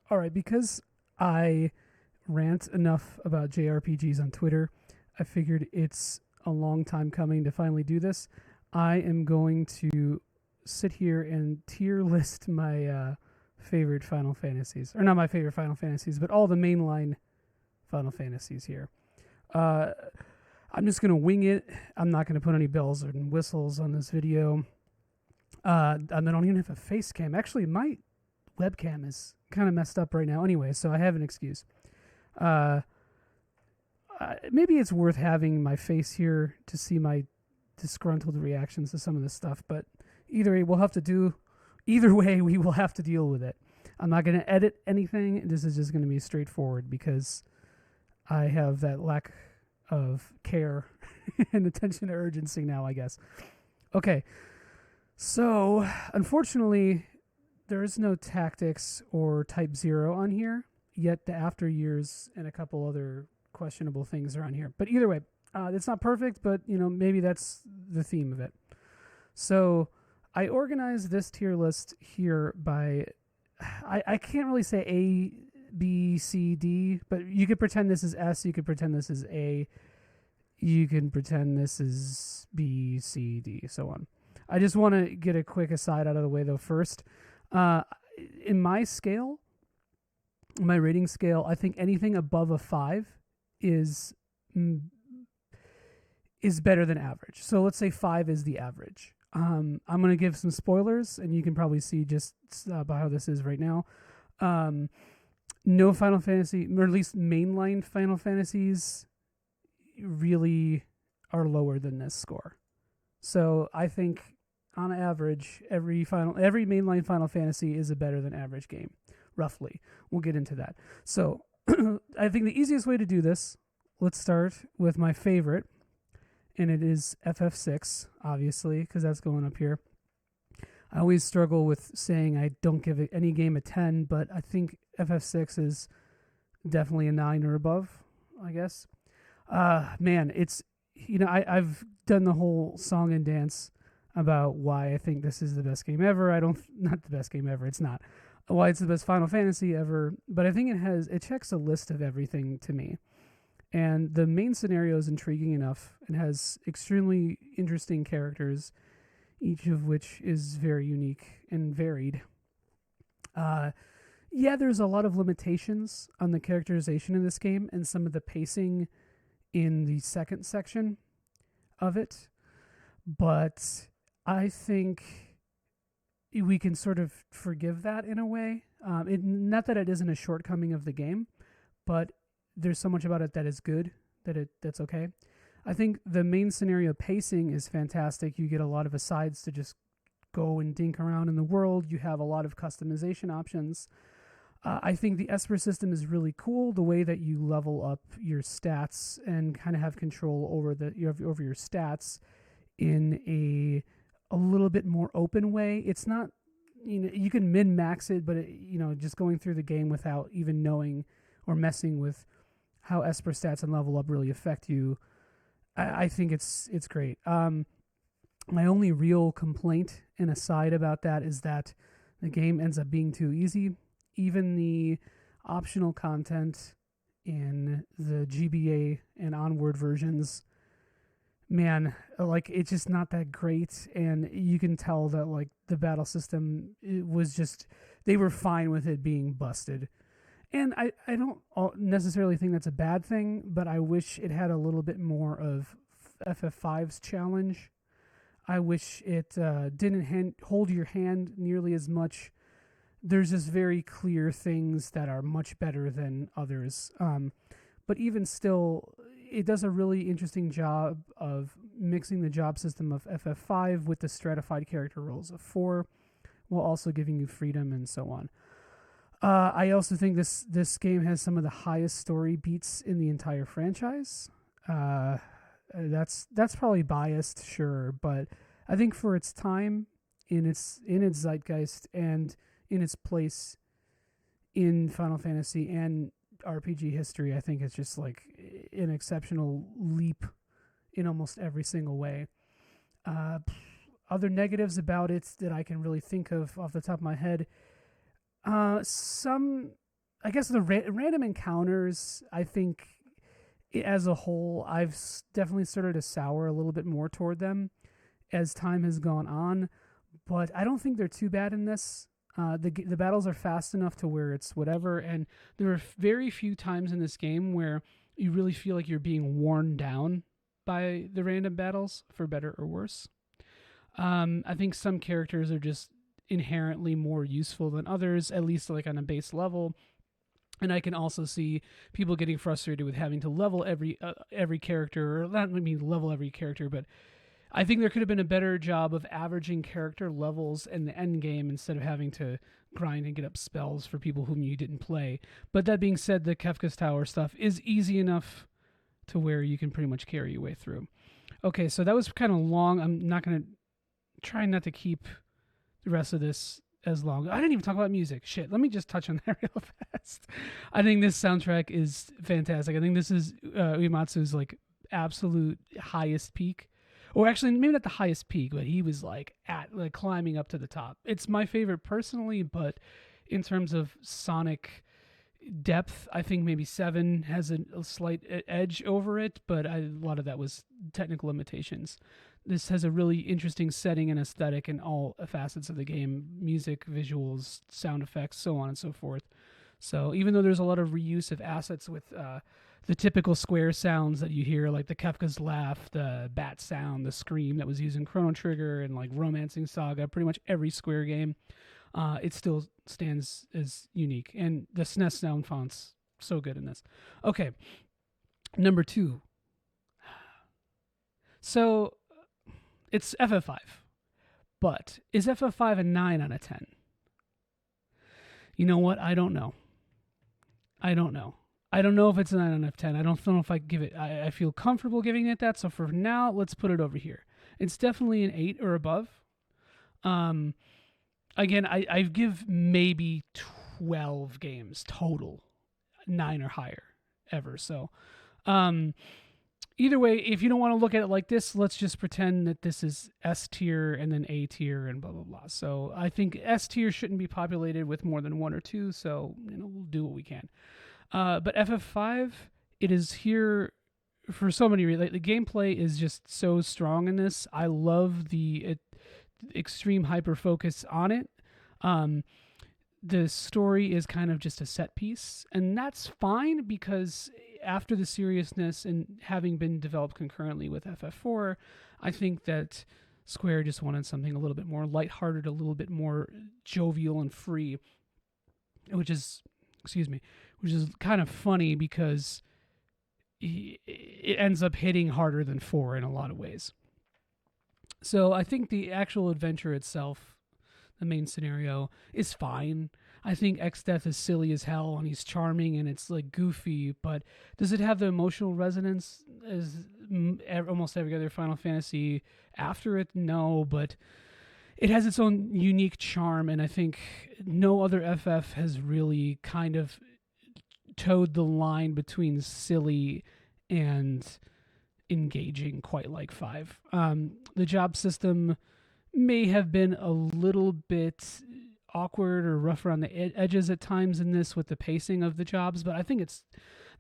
All right, because I rant enough about JRPGs on Twitter, I figured it's a long time coming to finally do this. I am going to sit here and tier list my favorite Final Fantasies, or not my favorite Final Fantasies, but all the mainline Final Fantasies here. Uh, I'm just gonna wing it. I'm not gonna put any bells and whistles on this video. I don't even have a face cam. Actually, my webcam is kind of messed up right now anyway, so I have an excuse. Uh, Maybe it's worth having my face here to see my disgruntled reactions to some of this stuff, but either way, we will have to deal with it. I'm not going to edit anything. This is just going to be straightforward because I have that lack of care and attention to urgency now, I guess. Okay, so unfortunately, there is no tactics or type 0 on here, yet the after years and a couple other questionable things are on here. But either way, it's not perfect, but maybe that's the theme of it. So I organized this tier list here by, I can't really say A, B, C, D, but you could pretend this is S, you could pretend this is A, you can pretend this is B, C, D, so on. I just want to get a quick aside out of the way though first. In my scale, my rating scale, I think anything above a 5 is better than average. So let's say 5 is the average. I'm going to give some spoilers, and you can probably see just by how this is right now. No Final Fantasy, or at least mainline Final Fantasies, really are lower than this score. So I think on average, every mainline Final Fantasy is a better than average game, roughly. We'll get into that. So I think the easiest way to do this, let's start with my favorite, and it is FF6, obviously, because that's going up here. I always struggle with saying I don't give any game a 10, but I think FF6 is definitely a 9 or above, I guess. Man, it's, I've done the whole song and dance about why I think this is the best game ever. Not the best game ever, it's not. Why it's the best Final Fantasy ever, but I think it checks a list of everything to me. And the main scenario is intriguing enough and has extremely interesting characters, each of which is very unique and varied. There's a lot of limitations on the characterization in this game and some of the pacing in the second section of it, but I think we can sort of forgive that in a way. Not that it isn't a shortcoming of the game, but there's so much about it that is good that's okay. I think the main scenario pacing is fantastic. You get a lot of asides to just go and dink around in the world. You have a lot of customization options. I think the Esper system is really cool. The way that you level up your stats and kind of have control over your stats in a little bit more open way. It's not, you can min-max it, but just going through the game without even knowing or messing with how Esper stats and level up really affect you, I think it's great. My only real complaint and aside about that is that the game ends up being too easy. Even the optional content in the GBA and onward versions, man, it's just not that great. And you can tell that the battle system, it was just, they were fine with it being busted. And I don't necessarily think that's a bad thing, but I wish it had a little bit more of FF5's challenge. I wish it didn't hold your hand nearly as much. There's just very clear things that are much better than others. But even still, it does a really interesting job of mixing the job system of FF5 with the stratified character roles of 4, while also giving you freedom and so on. I also think this game has some of the highest story beats in the entire franchise. That's probably biased, sure, but I think for its time, in its zeitgeist, and in its place in Final Fantasy and RPG history, I think it's just an exceptional leap in almost every single way. Other negatives about it that I can really think of off the top of my head, some I guess the random encounters, I think as a whole, I've definitely started to sour a little bit more toward them as time has gone on. But I don't think they're too bad in this. The battles are fast enough to where it's whatever, and there are very few times in this game where you really feel like you're being worn down by the random battles, for better or worse. I think some characters are just inherently more useful than others, at least like on a base level. And I can also see people getting frustrated with having to level every character, or not maybe level every character, but I think there could have been a better job of averaging character levels in the end game instead of having to grind and get up spells for people whom you didn't play. But that being said, the Kefka's Tower stuff is easy enough to where you can pretty much carry your way through. Okay, so that was kind of long. I'm not going to try not to keep the rest of this as long. I didn't even talk about music. Shit, let me just touch on that real fast. I think this soundtrack is fantastic. I think this is Uematsu's like absolute highest peak. Or actually, maybe not the highest peak, but he was like climbing up to the top. It's my favorite personally, but in terms of sonic depth, I think maybe 7 has a slight edge over it, but a lot of that was technical limitations. This has a really interesting setting and aesthetic in all facets of the game: music, visuals, sound effects, so on and so forth. So even though there's a lot of reuse of assets with the typical Square sounds that you hear, like the Kefka's laugh, the bat sound, the scream that was used in Chrono Trigger and like Romancing Saga, pretty much every Square game, it still stands as unique. And the SNES sound fonts, so good in this. Okay, number 2. So it's FF5, but is FF5 a 9 out of 10? You know what? I don't know. I don't know if it's a 9 out of 10. I don't know if I give it. I feel comfortable giving it that. So for now, let's put it over here. It's definitely an 8 or above. Again, I give maybe 12 games total, 9 or higher ever. So, either way, if you don't want to look at it like this, let's just pretend that this is S tier and then A tier and blah, blah, blah. So I think S tier shouldn't be populated with more than 1 or 2. So, we'll do what we can. But FF5, it is here for so many reasons. Like, the gameplay is just so strong in this. I love the extreme hyper focus on it. The story is kind of just a set piece, and that's fine because after the seriousness and having been developed concurrently with FF4, I think that Square just wanted something a little bit more lighthearted, a little bit more jovial and free, which is kind of funny because it ends up hitting harder than 4 in a lot of ways. So I think the actual adventure itself, the main scenario, is fine. I think X-Death is silly as hell and he's charming and it's like goofy, but does it have the emotional resonance as almost every other Final Fantasy after it? No, but it has its own unique charm, and I think no other FF has really kind of towed the line between silly and engaging quite like 5. The job system may have been a little bit awkward or rough around the edges at times in this with the pacing of the jobs, but I think it's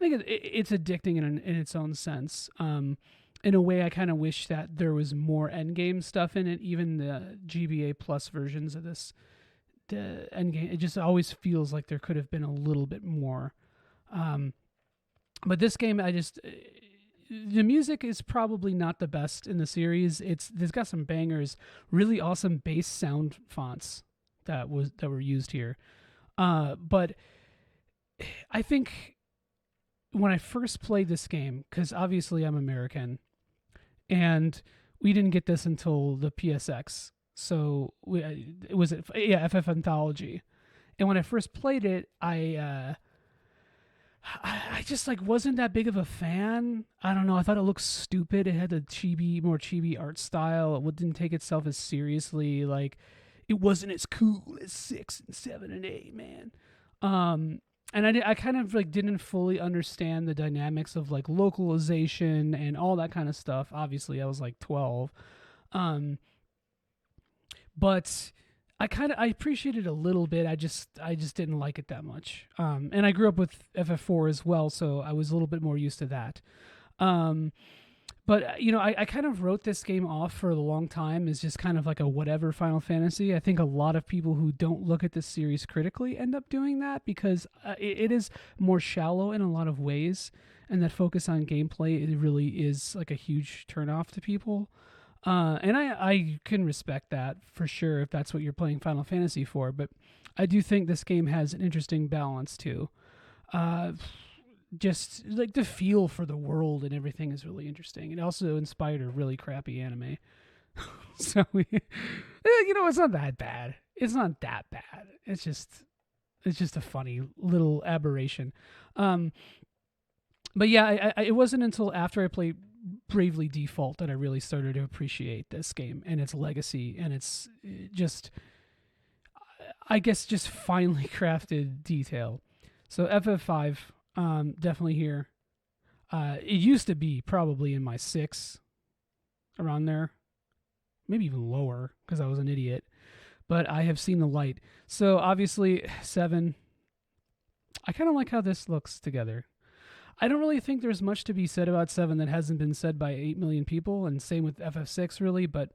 addicting in its own sense. In a way, I kind of wish that there was more endgame stuff in it. Even the GBA Plus versions of this, the endgame, it just always feels like there could have been a little bit more. But this game, the music is probably not the best in the series. There's got some bangers, really awesome bass sound fonts that were used here. But I think when I first played this game, because obviously I'm American, and we didn't get this until the PSX, so FF Anthology, and when I first played it, I just like wasn't that big of a fan. I don't know. I thought it looked stupid. It had the more chibi art style. It didn't take itself as seriously. Like, it wasn't as cool as 6 and 7 and 8, man. And I kind of like didn't fully understand the dynamics of like localization and all that kind of stuff. Obviously, I was like 12. But I appreciate it a little bit. I just didn't like it that much. And I grew up with FF4 as well, so I was a little bit more used to that. Um, but I kind of wrote this game off for a long time as just kind of like a whatever Final Fantasy. I think a lot of people who don't look at this series critically end up doing that because it is more shallow in a lot of ways, and that focus on gameplay, it really is like a huge turnoff to people. And I can respect that for sure if that's what you're playing Final Fantasy for. But I do think this game has an interesting balance too. Uh, just like the feel for the world and everything is really interesting. It also inspired a really crappy anime. So it's not that bad. It's not that bad. It's just a funny little aberration. But yeah, it wasn't until after I played Bravely Default that I really started to appreciate this game and its legacy and its just, I guess, just finely crafted detail. So FF5, definitely here. It used to be probably in my 6, around there, maybe even lower because I was an idiot. But I have seen the light. So obviously 7. I kind of like how this looks together. I don't really think there's much to be said about 7 that hasn't been said by 8 million people, and same with FF6 really, but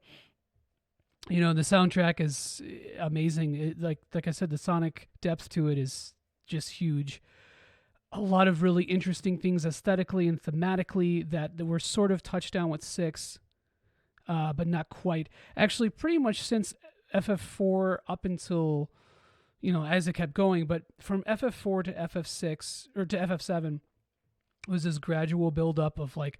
the soundtrack is amazing. Like I said, the sonic depth to it is just huge. A lot of really interesting things aesthetically and thematically that were sort of touched on with 6, but not quite. Actually, pretty much since FF4 up until, as it kept going, but from FF4 to FF6, or to FF7, was this gradual buildup of like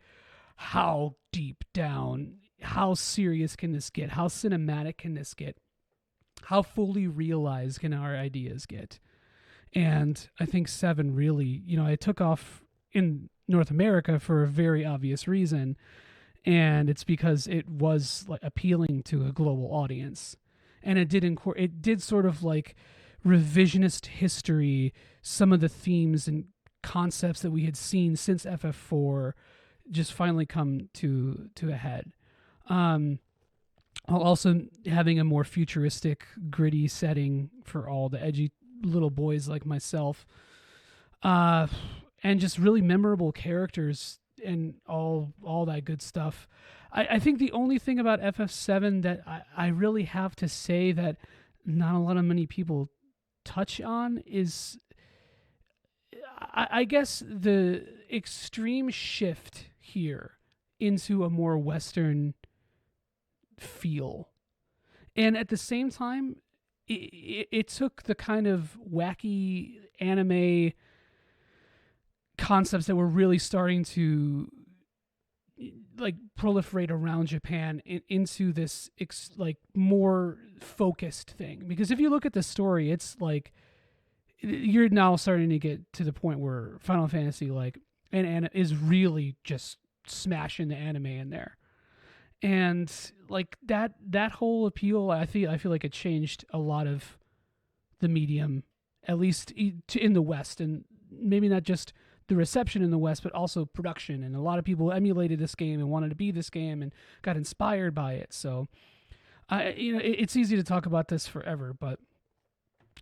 how deep down, how serious can this get, how cinematic can this get, how fully realized can our ideas get. And I think 7 really, it took off in North America for a very obvious reason, and it's because it was like appealing to a global audience, and it did sort of like revisionist history some of the themes and concepts that we had seen since FF4 just finally come to a head. Also having a more futuristic, gritty setting for all the edgy little boys like myself, and just really memorable characters and all that good stuff. I think the only thing about FF7 that I really have to say that not a lot of many people touch on is, I guess, the extreme shift here into a more Western feel. And at the same time, it took the kind of wacky anime concepts that were really starting to like proliferate around Japan into this like more focused thing. Because if you look at the story, it's like you're now starting to get to the point where Final Fantasy and is really just smashing the anime in there. And like that whole appeal, I feel like it changed a lot of the medium, at least in the West, and maybe not just the reception in the West, but also production. And a lot of people emulated this game and wanted to be this game and got inspired by it. So, it's easy to talk about this forever, but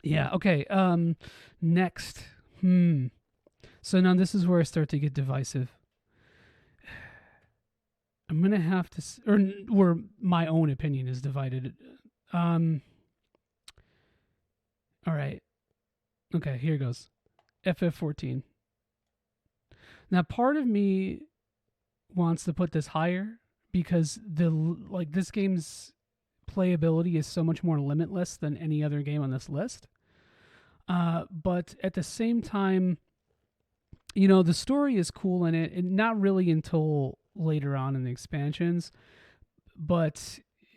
yeah. Okay. Next. So now this is where I start to get divisive. I'm going to have to, or where my own opinion is divided. All right. Okay, here goes. FF14. Now, part of me wants to put this higher because this game's playability is so much more limitless than any other game on this list. But at the same time, the story is cool in it, and not really until later on in the expansions, and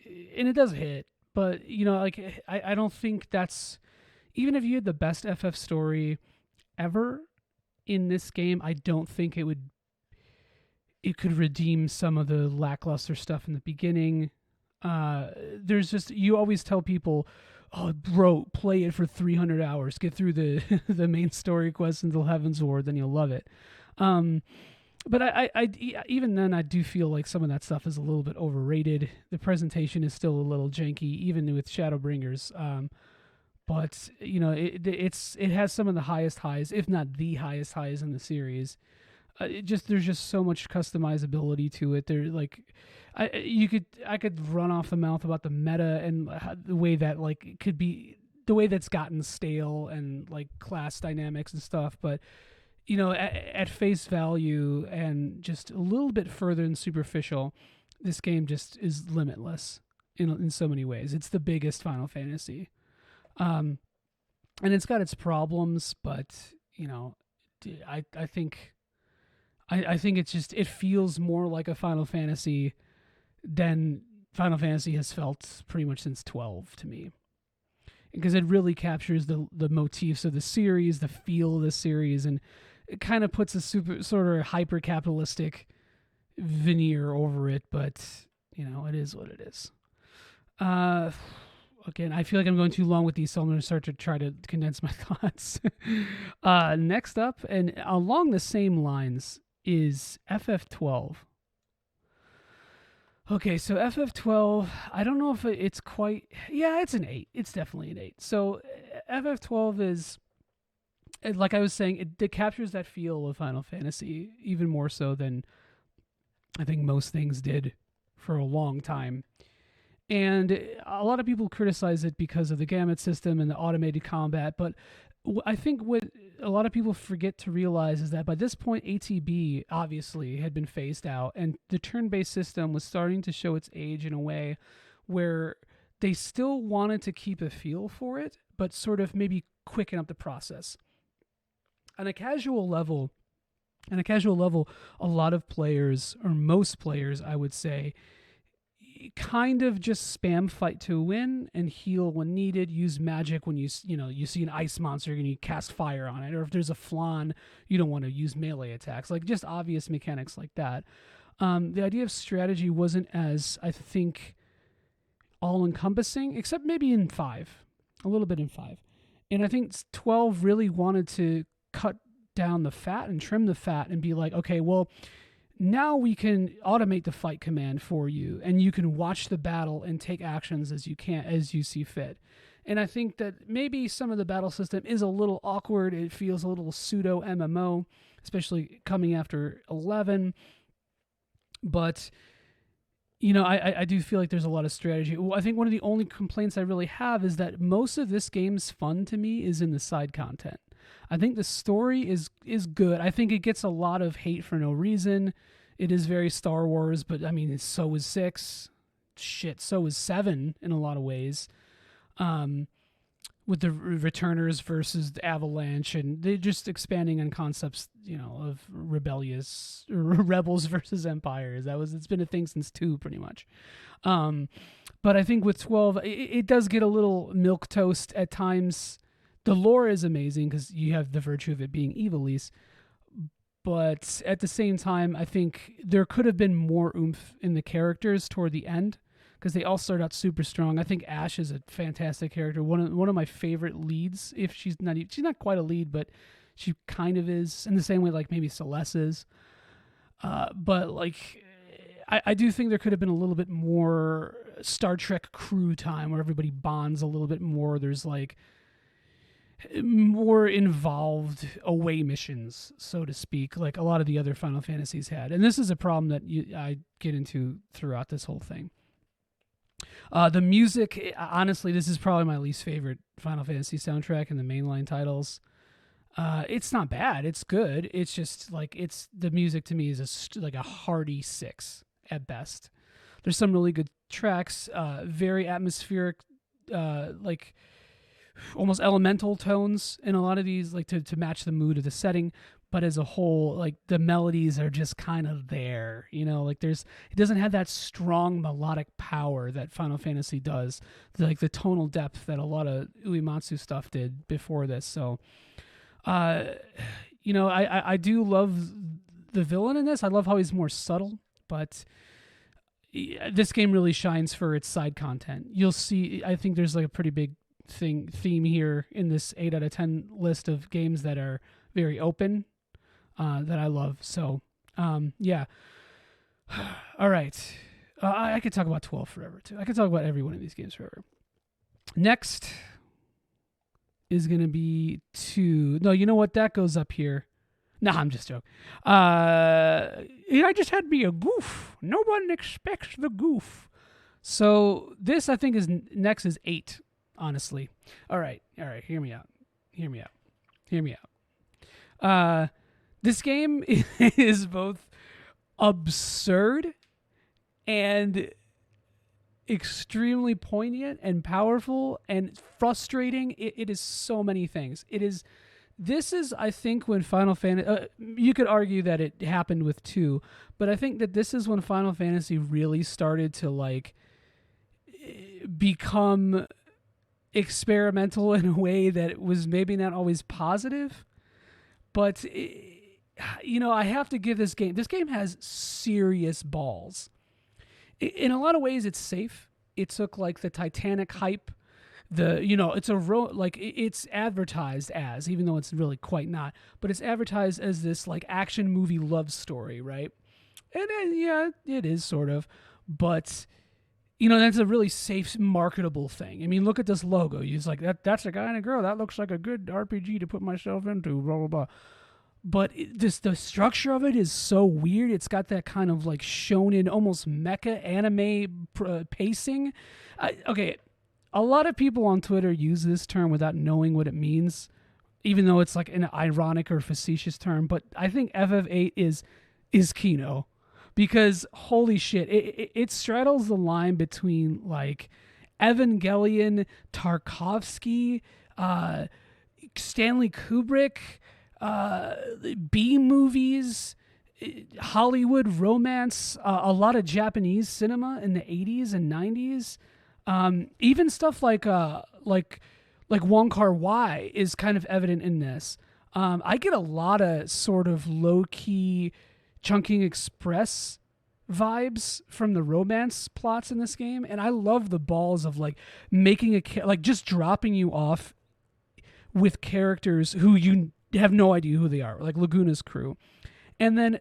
it does hit, but I don't think that's, even if you had the best FF story ever in this game, I don't think it could redeem some of the lackluster stuff in the beginning. There's just, you always tell people, oh bro, play it for 300 hours, get through the the main story quest until Heaven's Ward, then you'll love it. But even then, I do feel like some of that stuff is a little bit overrated. The presentation is still a little janky, even with Shadowbringers. But it has some of the highest highs, if not the highest highs in the series. There's just so much customizability to it. There like I could run off the mouth about the meta and the way that like it could be the way that's gotten stale and like class dynamics and stuff. But at face value and just a little bit further than superficial, this game just is limitless in so many ways. It's the biggest Final Fantasy, and it's got its problems, but I think it feels more like a Final Fantasy than Final Fantasy has felt pretty much since 12 to me, because it really captures the motifs of the series, the feel of the series, and it kind of puts a super sort of hyper capitalistic veneer over it. But it is what it is. Again, I feel like I'm going too long with these, so I'm going to start to try to condense my thoughts. Next up, and along the same lines, is FF12. Okay, so FF12, I don't know if it's quite... Yeah, it's an 8. It's definitely an 8. So FF12 is, like I was saying, it captures that feel of Final Fantasy even more so than I think most things did for a long time. And a lot of people criticize it because of the gamut system and the automated combat, but I think what a lot of people forget to realize is that by this point, ATB obviously had been phased out, and the turn-based system was starting to show its age in a way where they still wanted to keep a feel for it, but sort of maybe quicken up the process. On a casual level, a lot of players, or most players, I would say, kind of just spam fight to win and heal when needed, use magic when you see an ice monster and you cast fire on it, or if there's a flan, you don't want to use melee attacks, like just obvious mechanics like that. The idea of strategy wasn't as, I think, all encompassing, except maybe in 5, a little bit in 5. And I think 12 really wanted to cut down the fat and trim the fat and be like, okay, well, now we can automate the fight command for you, and you can watch the battle and take actions as you see fit. And I think that maybe some of the battle system is a little awkward. It feels a little pseudo MMO, especially coming after 11. But I do feel like there's a lot of strategy. I think one of the only complaints I really have is that most of this game's fun to me is in the side content. I think the story is good. I think it gets a lot of hate for no reason. It is very Star Wars, but I mean, so is 6. Shit, so is 7 in a lot of ways. With the Returners versus the Avalanche, and they're just expanding on concepts, of rebels versus empires. It's been a thing since 2, pretty much. But I think with 12, it does get a little milquetoast at times. The lore is amazing because you have the virtue of it being Ivalice, but at the same time, I think there could have been more oomph in the characters toward the end, because they all start out super strong. I think Ash is a fantastic character, one of my favorite leads. If she's not quite a lead, but she kind of is, in the same way like maybe Celeste is. But like, I do think there could have been a little bit more Star Trek crew time where everybody bonds a little bit more. There's like more involved away missions, so to speak, like a lot of the other Final Fantasies had. And this is a problem that I get into throughout this whole thing. The music, honestly, this is probably my least favorite Final Fantasy soundtrack in the mainline titles. It's not bad. It's good. It's just like, the music to me is like a hearty 6 at best. There's some really good tracks, very atmospheric, like almost elemental tones in a lot of these, like to match the mood of the setting. But as a whole, like the melodies are just kind of there, like it doesn't have that strong melodic power that Final Fantasy does, like the tonal depth that a lot of Uematsu stuff did before this. So, I do love the villain in this. I love how he's more subtle, but this game really shines for its side content. You'll see, I think there's like a pretty big theme here in this 8 out of 10 list of games that are very open, that I love. So Yeah. All right. I could talk about 12 forever too. I could talk about every one of these games forever. Next is going to be 2. No, you know what? That goes up here. No, I'm just joking. I just had me a goof. No one expects the goof. So this, I think, is next is 8, honestly. All right. Hear me out. This game is both absurd and extremely poignant and powerful and frustrating. It is so many things. This is, I think, when Final Fantasy... you could argue that it happened with 2, but I think that this is when Final Fantasy really started to, like, become experimental in a way that was maybe not always positive. But, I have to give this game... This game has serious balls. In a lot of ways, it's safe. It took, like, the Titanic hype... it's advertised as, even though it's really quite not, but it's advertised as this like action movie love story, right? And yeah, it is sort of, but that's a really safe, marketable thing. I mean, look at this logo. It's like that's a guy and a girl. That looks like a good RPG to put myself into. Blah blah blah. But the structure of it is so weird. It's got that kind of like shonen, almost mecha anime pacing. Okay. A lot of people on Twitter use this term without knowing what it means, even though it's like an ironic or facetious term. But I think FF8 is Kino, because holy shit, it straddles the line between like Evangelion, Tarkovsky, Stanley Kubrick, B movies, Hollywood romance, a lot of Japanese cinema in the 80s and 90s. Even stuff like Wong Kar-wai is kind of evident in this. I get a lot of sort of low-key Chungking Express vibes from the romance plots in this game, and I love the balls of like making just dropping you off with characters who you have no idea who they are, like Laguna's crew. And then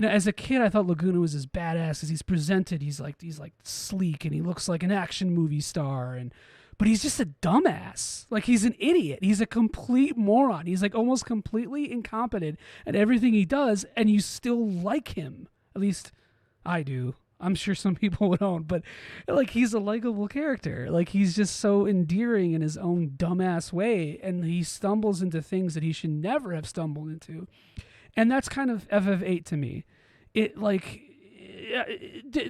as a kid, I thought Laguna was as badass as he's presented. He's like sleek and he looks like an action movie star, but he's just a dumbass. Like, he's an idiot. He's a complete moron. He's like almost completely incompetent at everything he does, and you still like him. At least I do. I'm sure some people don't, but like, he's a likable character. Like, he's just so endearing in his own dumbass way, and he stumbles into things that he should never have stumbled into. And that's kind of FF8 to me. It like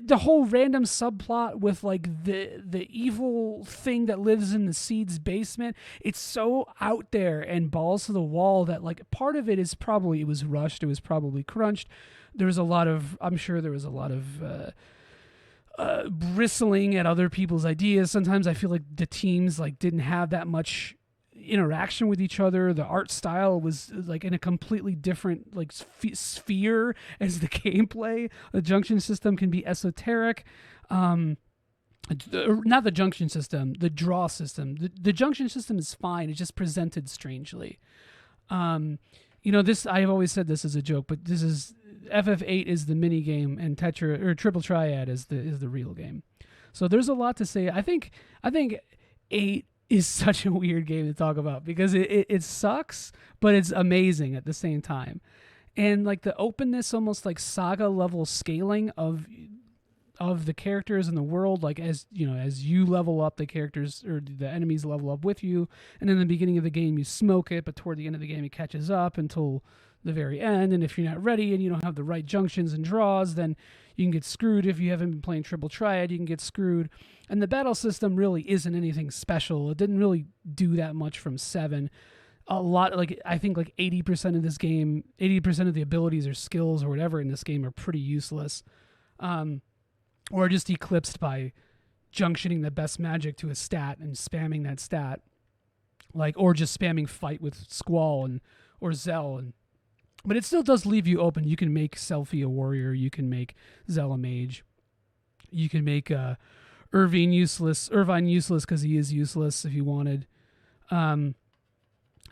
the whole random subplot with like the evil thing that lives in the Seed's basement. It's so out there and balls to the wall that like part of it is probably it was rushed. It was probably crunched. I'm sure there was a lot of bristling at other people's ideas. Sometimes I feel like the teams like didn't have that much interaction with each other. The art style was like in a completely different like sphere as the gameplay. The junction system can be esoteric. Not the junction system, the draw system. The junction system is fine. It's just presented strangely. This, I've always said this as a joke, but this is FF8 is the mini game and Tetra or Triple Triad is the real game. So there's a lot to say. I think 8 is such a weird game to talk about because it sucks, but it's amazing at the same time. And like the openness, almost like saga level scaling of the characters in the world, like as you level up, the characters or the enemies level up with you. And in the beginning of the game, you smoke it, but toward the end of the game, it catches up until the very end. And if you're not ready and you don't have the right junctions and draws, then you can get screwed. If you haven't been playing Triple Triad, you can get screwed. And the battle system really isn't anything special. It didn't really do that much from 7. A lot, like I think like 80% of this game, 80% of the abilities or skills or whatever in this game are pretty useless. Or just eclipsed by junctioning the best magic to a stat and spamming that stat. Or just spamming fight with Squall or Zell. But it still does leave you open. You can make Selphie a warrior. You can make Zell a mage. You can make Irvine useless because he is useless if you wanted.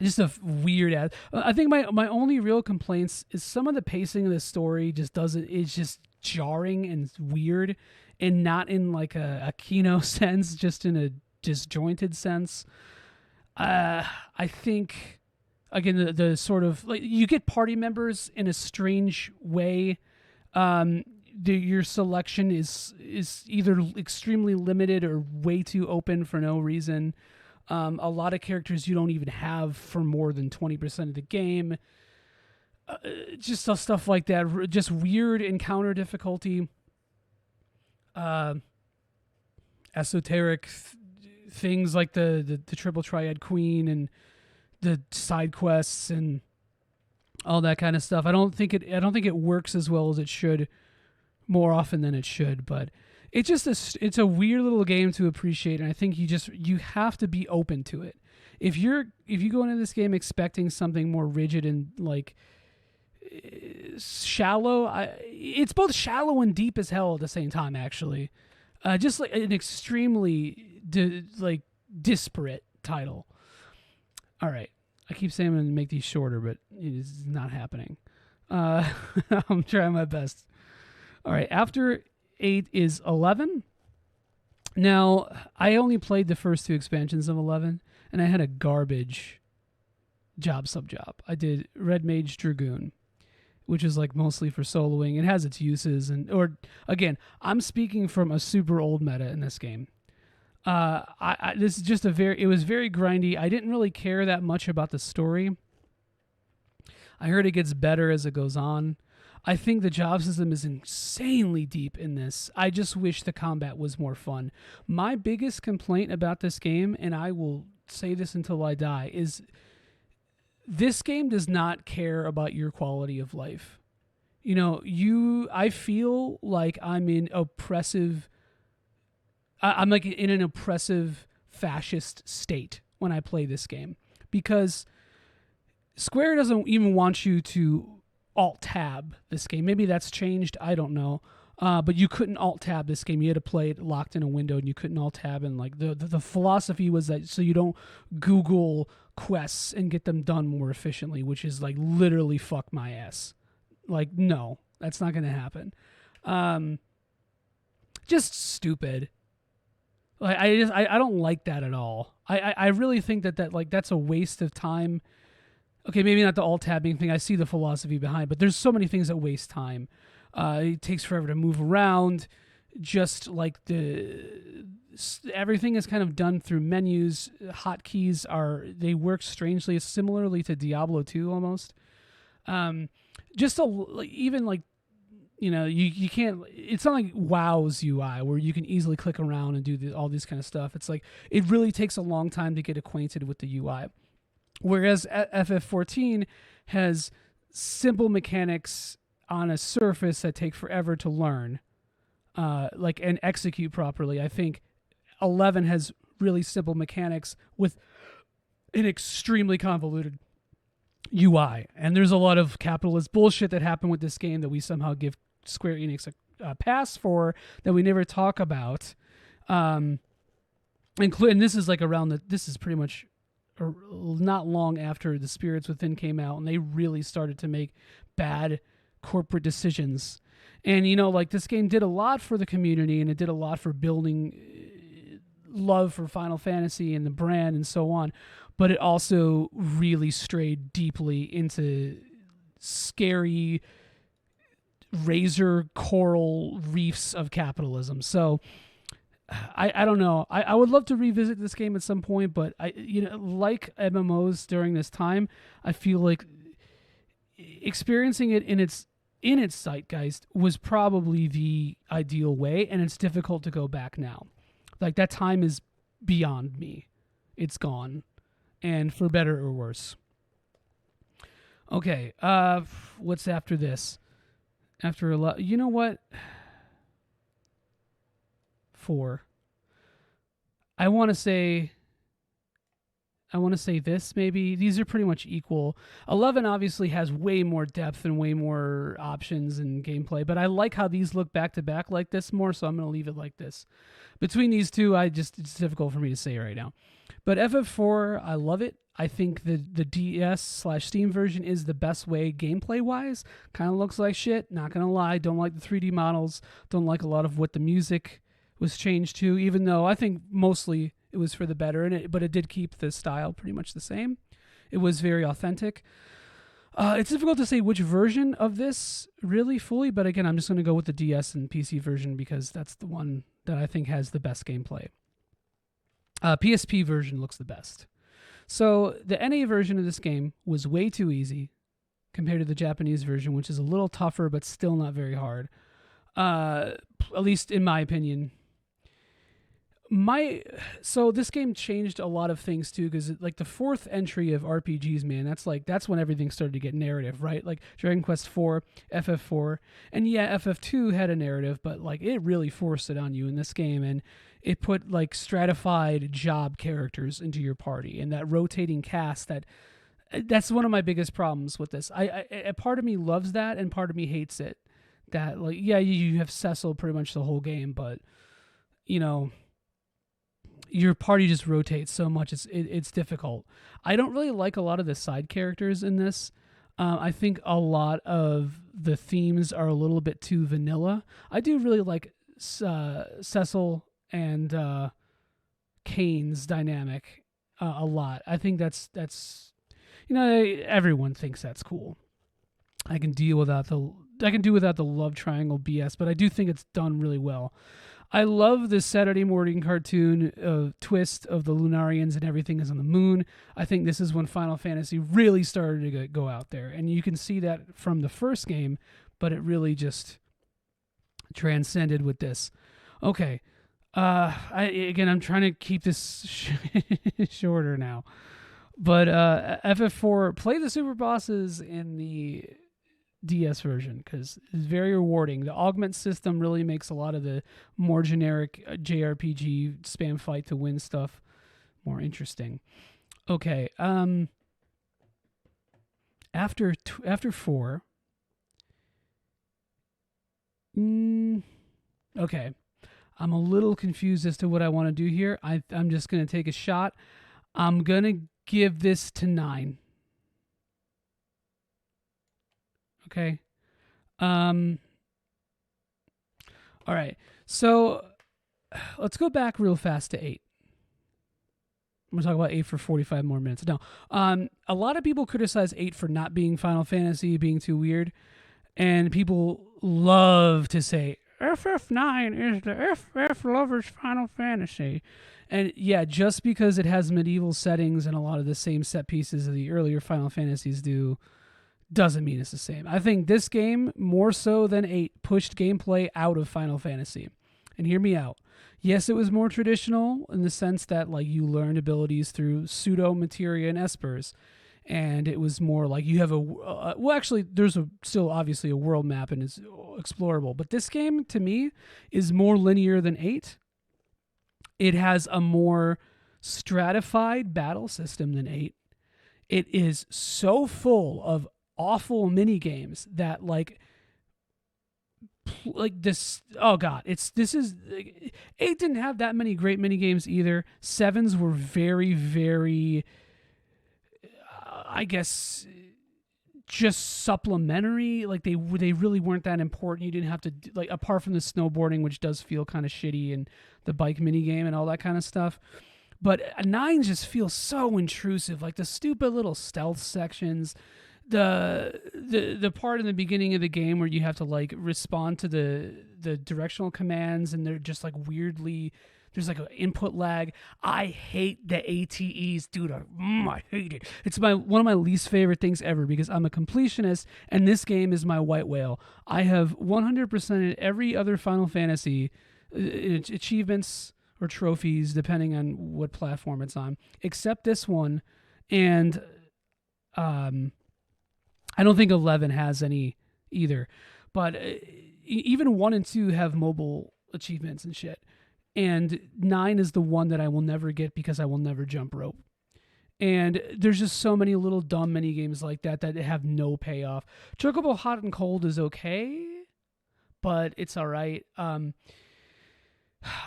Just a weird ass. I think my only real complaints is some of the pacing of the story just doesn't. It's just jarring and weird, and not in like a Kino sense, just in a disjointed sense. I think again the sort of like you get party members in a strange way. Your selection is either extremely limited or way too open for no reason. A lot of characters you don't even have for more than 20% of the game. Just stuff like that. Just weird encounter difficulty. Esoteric things like the triple triad queen and the side quests and all that kind of stuff. I don't think it works as well as it should, more often than it should, but it's a weird little game to appreciate, and I think you have to be open to it. If you go into this game expecting something more rigid and like shallow, it's both shallow and deep as hell at the same time. Actually, just like an extremely disparate title. All right, I keep saying I'm gonna make these shorter, but it's not happening. I'm trying my best. All right, after 8 is 11. Now, I only played the first 2 expansions of 11, and I had a garbage sub-job. I did Red Mage Dragoon, which is like mostly for soloing. It has its uses, again, I'm speaking from a super old meta in this game. This is just it was very grindy. I didn't really care that much about the story. I heard it gets better as it goes on. I think the job system is insanely deep in this. I just wish the combat was more fun. My biggest complaint about this game, and I will say this until I die, is this game does not care about your quality of life. I feel like I'm in I'm like in an oppressive fascist state when I play this game, because Square doesn't even want you to Alt-Tab this game. Maybe that's changed. I don't know. But you couldn't Alt-Tab this game. You had to play it locked in a window, and you couldn't Alt-Tab. And like the philosophy was that so you don't Google quests and get them done more efficiently, which is like literally fuck my ass. Like, no, that's not going to happen. Just stupid. Like I don't like that at all. I really think that like that's a waste of time. Okay, maybe not the alt-tabbing thing. I see the philosophy behind, but there's so many things that waste time. It takes forever to move around. Just like everything is kind of done through menus. Hotkeys they work strangely, similarly to Diablo 2 almost. You can't. It's not like WoW's UI where you can easily click around and do all this kind of stuff. It's like it really takes a long time to get acquainted with the UI. Whereas FF14 has simple mechanics on a surface that take forever to learn, and execute properly. I think 11 has really simple mechanics with an extremely convoluted UI. And there's a lot of capitalist bullshit that happened with this game that we somehow give Square Enix a pass for that we never talk about. And this is like this is pretty much not long after The Spirits Within came out, and they really started to make bad corporate decisions. And this game did a lot for the community, and it did a lot for building love for Final Fantasy and the brand and so on, but it also really strayed deeply into scary razor coral reefs of capitalism. So I don't know. I would love to revisit this game at some point, but like MMOs during this time, I feel like experiencing it in its zeitgeist was probably the ideal way, and it's difficult to go back now. Like, that time is beyond me. It's gone, and for better or worse. Okay, what's after this? After a lot, you know what? 4. I want to say this, maybe. These are pretty much equal. 11 obviously has way more depth and way more options and gameplay, but I like how these look back to back like this more, so I'm going to leave it like this. Between these two, it's difficult for me to say right now. But FF4, I love it. I think the DS/Steam version is the best way gameplay wise. Kind of looks like shit. Not gonna lie. Don't like the 3D models. Don't like a lot of what the music was changed to. Even though I think mostly it was for the better, but it did keep the style pretty much the same. It was very authentic. It's difficult to say which version of this really fully, but again, I'm just going to go with the DS and PC version because that's the one that I think has the best gameplay. PSP version looks the best. So the NA version of this game was way too easy compared to the Japanese version, which is a little tougher but still not very hard. At least in my opinion. So this game changed a lot of things too, because like the fourth entry of RPGs, man, that's when everything started to get narrative, right? Like Dragon Quest IV, FF4, and yeah, FF2 had a narrative, but like it really forced it on you in this game, and it put like stratified job characters into your party and that rotating cast. That's one of my biggest problems with this. A part of me loves that, and part of me hates it. That like yeah, you have Cecil pretty much the whole game, but you know. Your party just rotates so much. It's difficult. I don't really like a lot of the side characters in this. I think a lot of the themes are a little bit too vanilla. I do really like Cecil and Kane's dynamic a lot. I think that's everyone thinks that's cool. I can do without the love triangle BS, but I do think it's done really well. I love the Saturday morning cartoon twist of the Lunarians and everything is on the moon. I think this is when Final Fantasy really started to go out there. And you can see that from the first game, but it really just transcended with this. Okay. I'm trying to keep this shorter now. But FF4, play the super bosses in the DS version because it's very rewarding. The augment system really makes a lot of the more generic JRPG spam fight to win stuff more interesting. Okay, after 4, okay, I'm a little confused as to what I want to do here. I'm just gonna take a shot. I'm gonna give this to 9. Okay. All right. So let's go back real fast to 8. I'm going to talk about 8 for 45 more minutes. No. A lot of people criticize 8 for not being Final Fantasy, being too weird. And people love to say, FF9 is the FF lovers Final Fantasy. And yeah, just because it has medieval settings and a lot of the same set pieces as the earlier Final Fantasies do, doesn't mean it's the same. I think this game, more so than 8, pushed gameplay out of Final Fantasy. And hear me out. Yes, it was more traditional in the sense that like you learned abilities through pseudo materia and espers. And it was more like you have there's still obviously a world map and it's explorable. But this game, to me, is more linear than 8. It has a more stratified battle system than 8. It is so full of awful mini games that like this. Oh god, 8 didn't have that many great mini games either. 7s were very, very I guess just supplementary. Like they really weren't that important. You didn't have to like, apart from the snowboarding, which does feel kind of shitty, and the bike mini game and all that kind of stuff. But 9 just feels so intrusive, like the stupid little stealth sections, the part in the beginning of the game where you have to like respond to the directional commands, and they're just like weirdly, there's like an input lag. I hate the ATEs, dude. I hate it. It's one of my least favorite things ever because I'm a completionist, and this game is my white whale. I have 100%ed every other Final Fantasy achievements or trophies, depending on what platform it's on, except this one. And I don't think 11 has any either. But even 1 and 2 have mobile achievements and shit. And 9 is the one that I will never get because I will never jump rope. And there's just so many little dumb mini games like that have no payoff. Chocobo Hot and Cold is okay, but it's all right.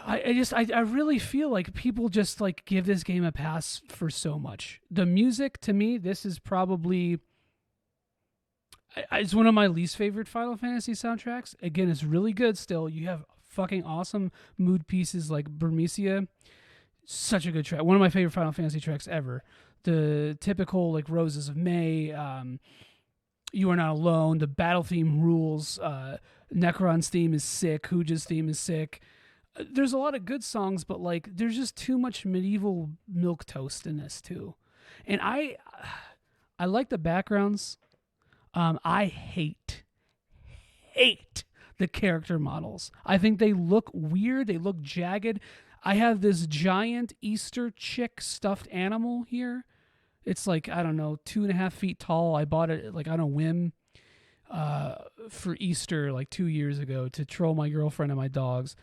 I really feel like people just like give this game a pass for so much. The music, to me, this is probably it's one of my least favorite Final Fantasy soundtracks. Again, it's really good still. You have fucking awesome mood pieces like Burmecia. Such a good track. One of my favorite Final Fantasy tracks ever. The typical like Roses of May, You Are Not Alone. The battle theme rules. Necron's theme is sick. Hooja's theme is sick. There's a lot of good songs, but like there's just too much medieval milk toast in this too. And I like the backgrounds. I hate the character models. I think they look weird. They look jagged. I have this giant Easter chick stuffed animal here. It's like, I don't know, 2.5 feet tall. I bought it like on a whim for Easter like 2 years ago to troll my girlfriend and my dogs.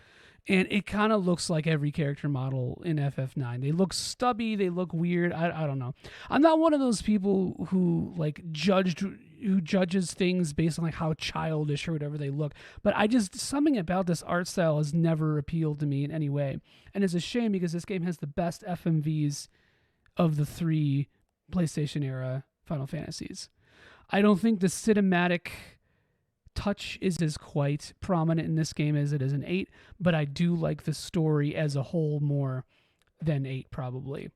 And it kind of looks like every character model in FF9. They look stubby. They look weird. I don't know. I'm not one of those people who judges things based on like how childish or whatever they look. But something about this art style has never appealed to me in any way. And it's a shame because this game has the best FMVs of the 3 PlayStation era Final Fantasies. I don't think the cinematic touch is as quite prominent in this game as it is in 8, but I do like the story as a whole more than 8 probably.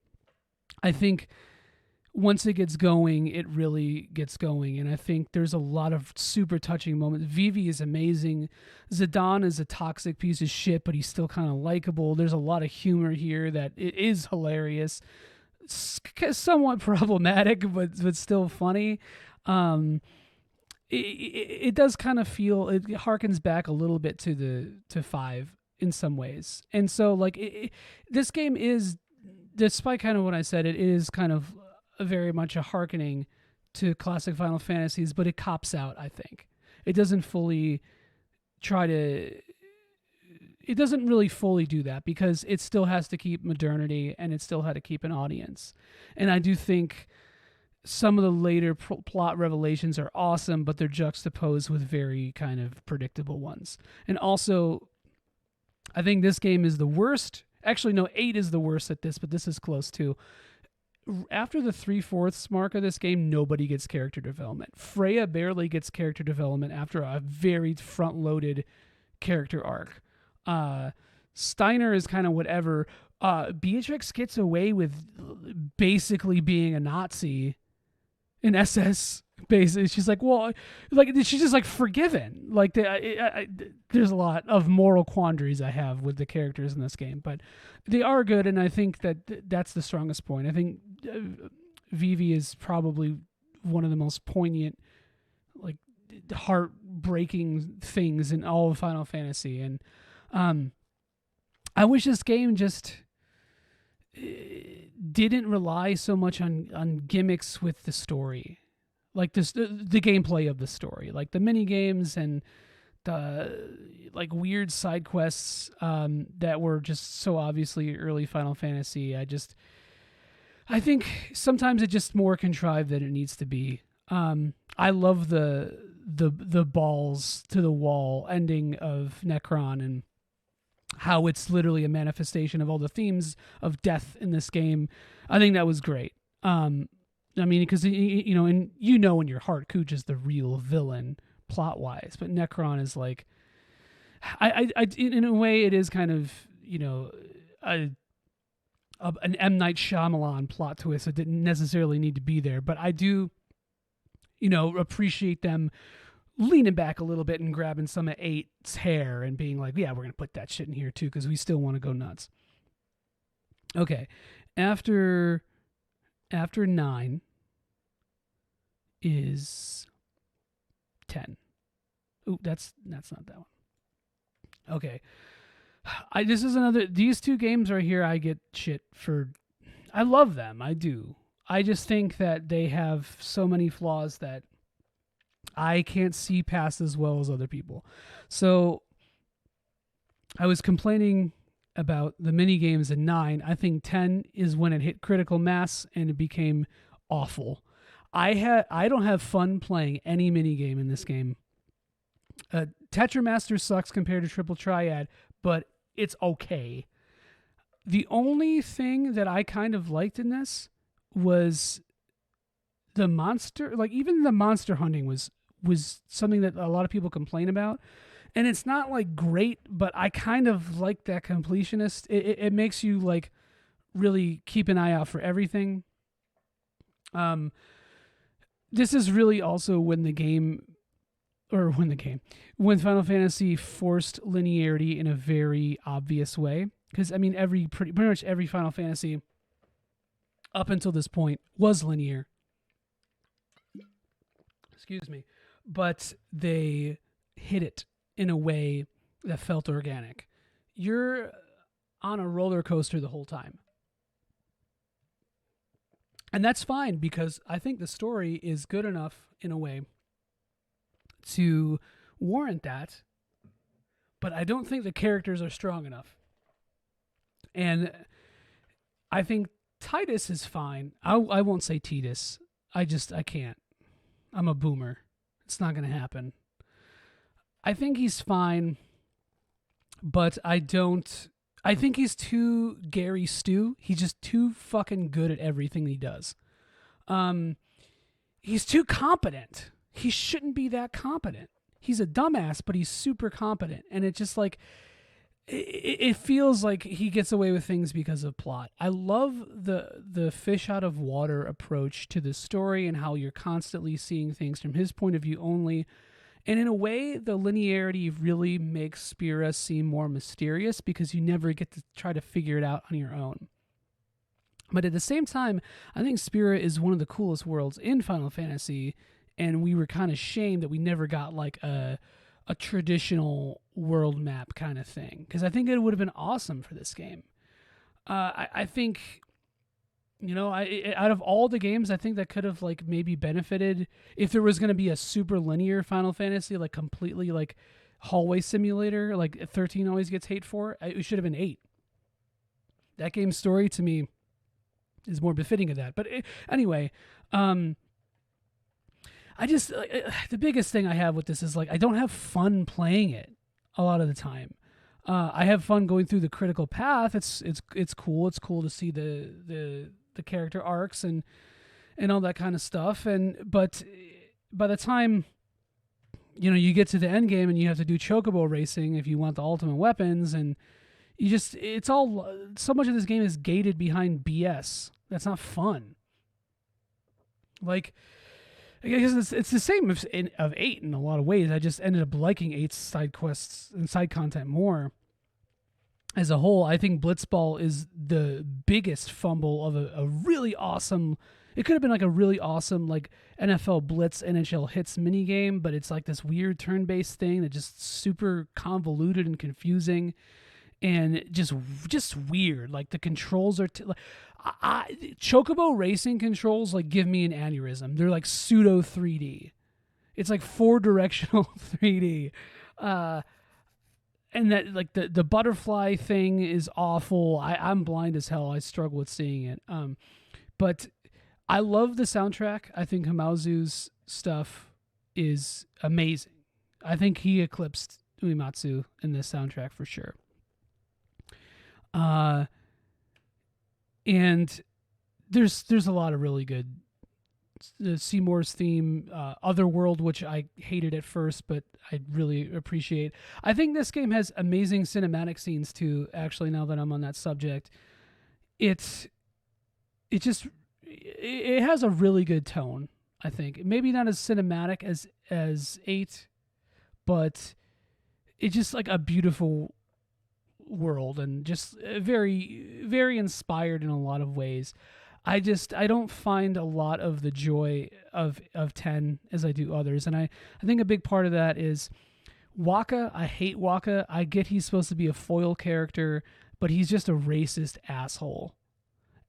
I think once it gets going, it really gets going, and I think there's a lot of super touching moments. Vivi is amazing. Zidane is a toxic piece of shit, but he's still kind of likable. There's a lot of humor here that it is hilarious. Somewhat problematic, but still funny. It does kind of feel, it harkens back a little bit to 5 in some ways. And so like this game is, despite kind of what I said, it is kind of very much a hearkening to classic Final Fantasies, but it cops out, I think. It doesn't fully it doesn't really fully do that because it still has to keep modernity and it still had to keep an audience. And I do think some of the later plot revelations are awesome, but they're juxtaposed with very kind of predictable ones. And also, I think this game is the worst. Actually, no, 8 is the worst at this, but this is close too. After the 3/4 mark of this game, nobody gets character development. Freya barely gets character development after a very front-loaded character arc. Steiner is kind of whatever. Beatrix gets away with basically being a Nazi in SS. Basically, she's like, well, like she's just like forgiven. Like there's a lot of moral quandaries I have with the characters in this game, but they are good, and I think that's the strongest point. I think Vivi is probably one of the most poignant, like heartbreaking things in all of Final Fantasy, and I wish this game just didn't rely so much on gimmicks with the story. Like this, the gameplay of the story, like the mini games and the like weird side quests that were just so obviously early Final Fantasy. I think sometimes it's just more contrived than it needs to be. I love the balls to the wall ending of Necron and how it's literally a manifestation of all the themes of death in this game. I think that was great. I mean, because you know in your heart, Cooch is the real villain plot wise, but Necron is like, I in a way it is kind of an M. Night Shyamalan plot twist that didn't necessarily need to be there, but I do appreciate them leaning back a little bit and grabbing some of 8's hair and being like, yeah, we're gonna put that shit in here too because we still want to go nuts. Okay, after 9 is 10. Ooh, that's not that one. Okay. This is another, these 2 games right here I get shit for. I love them. I do. I just think that they have so many flaws that I can't see past as well as other people. So I was complaining about the mini games in 9. I think 10 is when it hit critical mass and it became awful. I don't have fun playing any mini game in this game. Tetramaster sucks compared to Triple Triad, but it's okay. The only thing that I kind of liked in this was the monster, like even the monster hunting was something that a lot of people complain about. And it's not like great, but I kind of like that completionist. It makes you like really keep an eye out for everything. This is really also when Final Fantasy forced linearity in a very obvious way. Because I mean, pretty much every Final Fantasy up until this point was linear. Excuse me, but they hit it in a way that felt organic. You're on a roller coaster the whole time. And that's fine because I think the story is good enough in a way to warrant that, but I don't think the characters are strong enough. And I think Titus is fine. I won't say Titus. I can't. I'm a boomer. It's not going to happen. I think he's fine, but I think he's too Gary Stu. He's just too fucking good at everything he does. He's too competent. He shouldn't be that competent. He's a dumbass, but he's super competent. And it just like, it feels like he gets away with things because of plot. I love the fish out of water approach to the story and how you're constantly seeing things from his point of view only. And in a way, the linearity really makes Spira seem more mysterious because you never get to try to figure it out on your own. But at the same time, I think Spira is one of the coolest worlds in Final Fantasy, and we were kind of shamed that we never got like a traditional world map kind of thing, because I think it would have been awesome for this game. I think, out of all the games, I think that could have like maybe benefited if there was going to be a super linear Final Fantasy, like completely like hallway simulator, like 13 always gets hate for. It should have been 8. That game's story to me is more befitting of that. But anyway, the biggest thing I have with this is like I don't have fun playing it a lot of the time. I have fun going through the critical path. It's cool. It's cool to see the character arcs and all that kind of stuff. But by the time you get to the end game and you have to do chocobo racing if you want the ultimate weapons, and it's all so much of this game is gated behind BS. That's not fun. Like, I guess it's the same of 8 in a lot of ways. I just ended up liking 8's side quests and side content more. As a whole, I think Blitzball is the biggest fumble of a really awesome. It could have been like a really awesome like NFL Blitz NHL Hits minigame, but it's like this weird turn-based thing that just super convoluted and confusing, and just weird. Like the controls are Chocobo racing controls like give me an aneurysm. They're like pseudo 3D. It's like 4-directional 3D. And that like the butterfly thing is awful. I'm blind as hell. I struggle with seeing it. But I love the soundtrack. I think Hamazu's stuff is amazing. I think he eclipsed Uematsu in this soundtrack for sure. And there's a lot of really good. Seymour's theme, Otherworld, which I hated at first, but I really appreciate. I think this game has amazing cinematic scenes too. Actually, now that I'm on that subject, it has a really good tone. I think maybe not as cinematic as 8, but it's just like a beautiful world and just very, very inspired in a lot of ways. I don't find a lot of the joy of 10 as I do others. And I think a big part of that is Wakka. I hate Wakka. I get he's supposed to be a foil character, but he's just a racist asshole.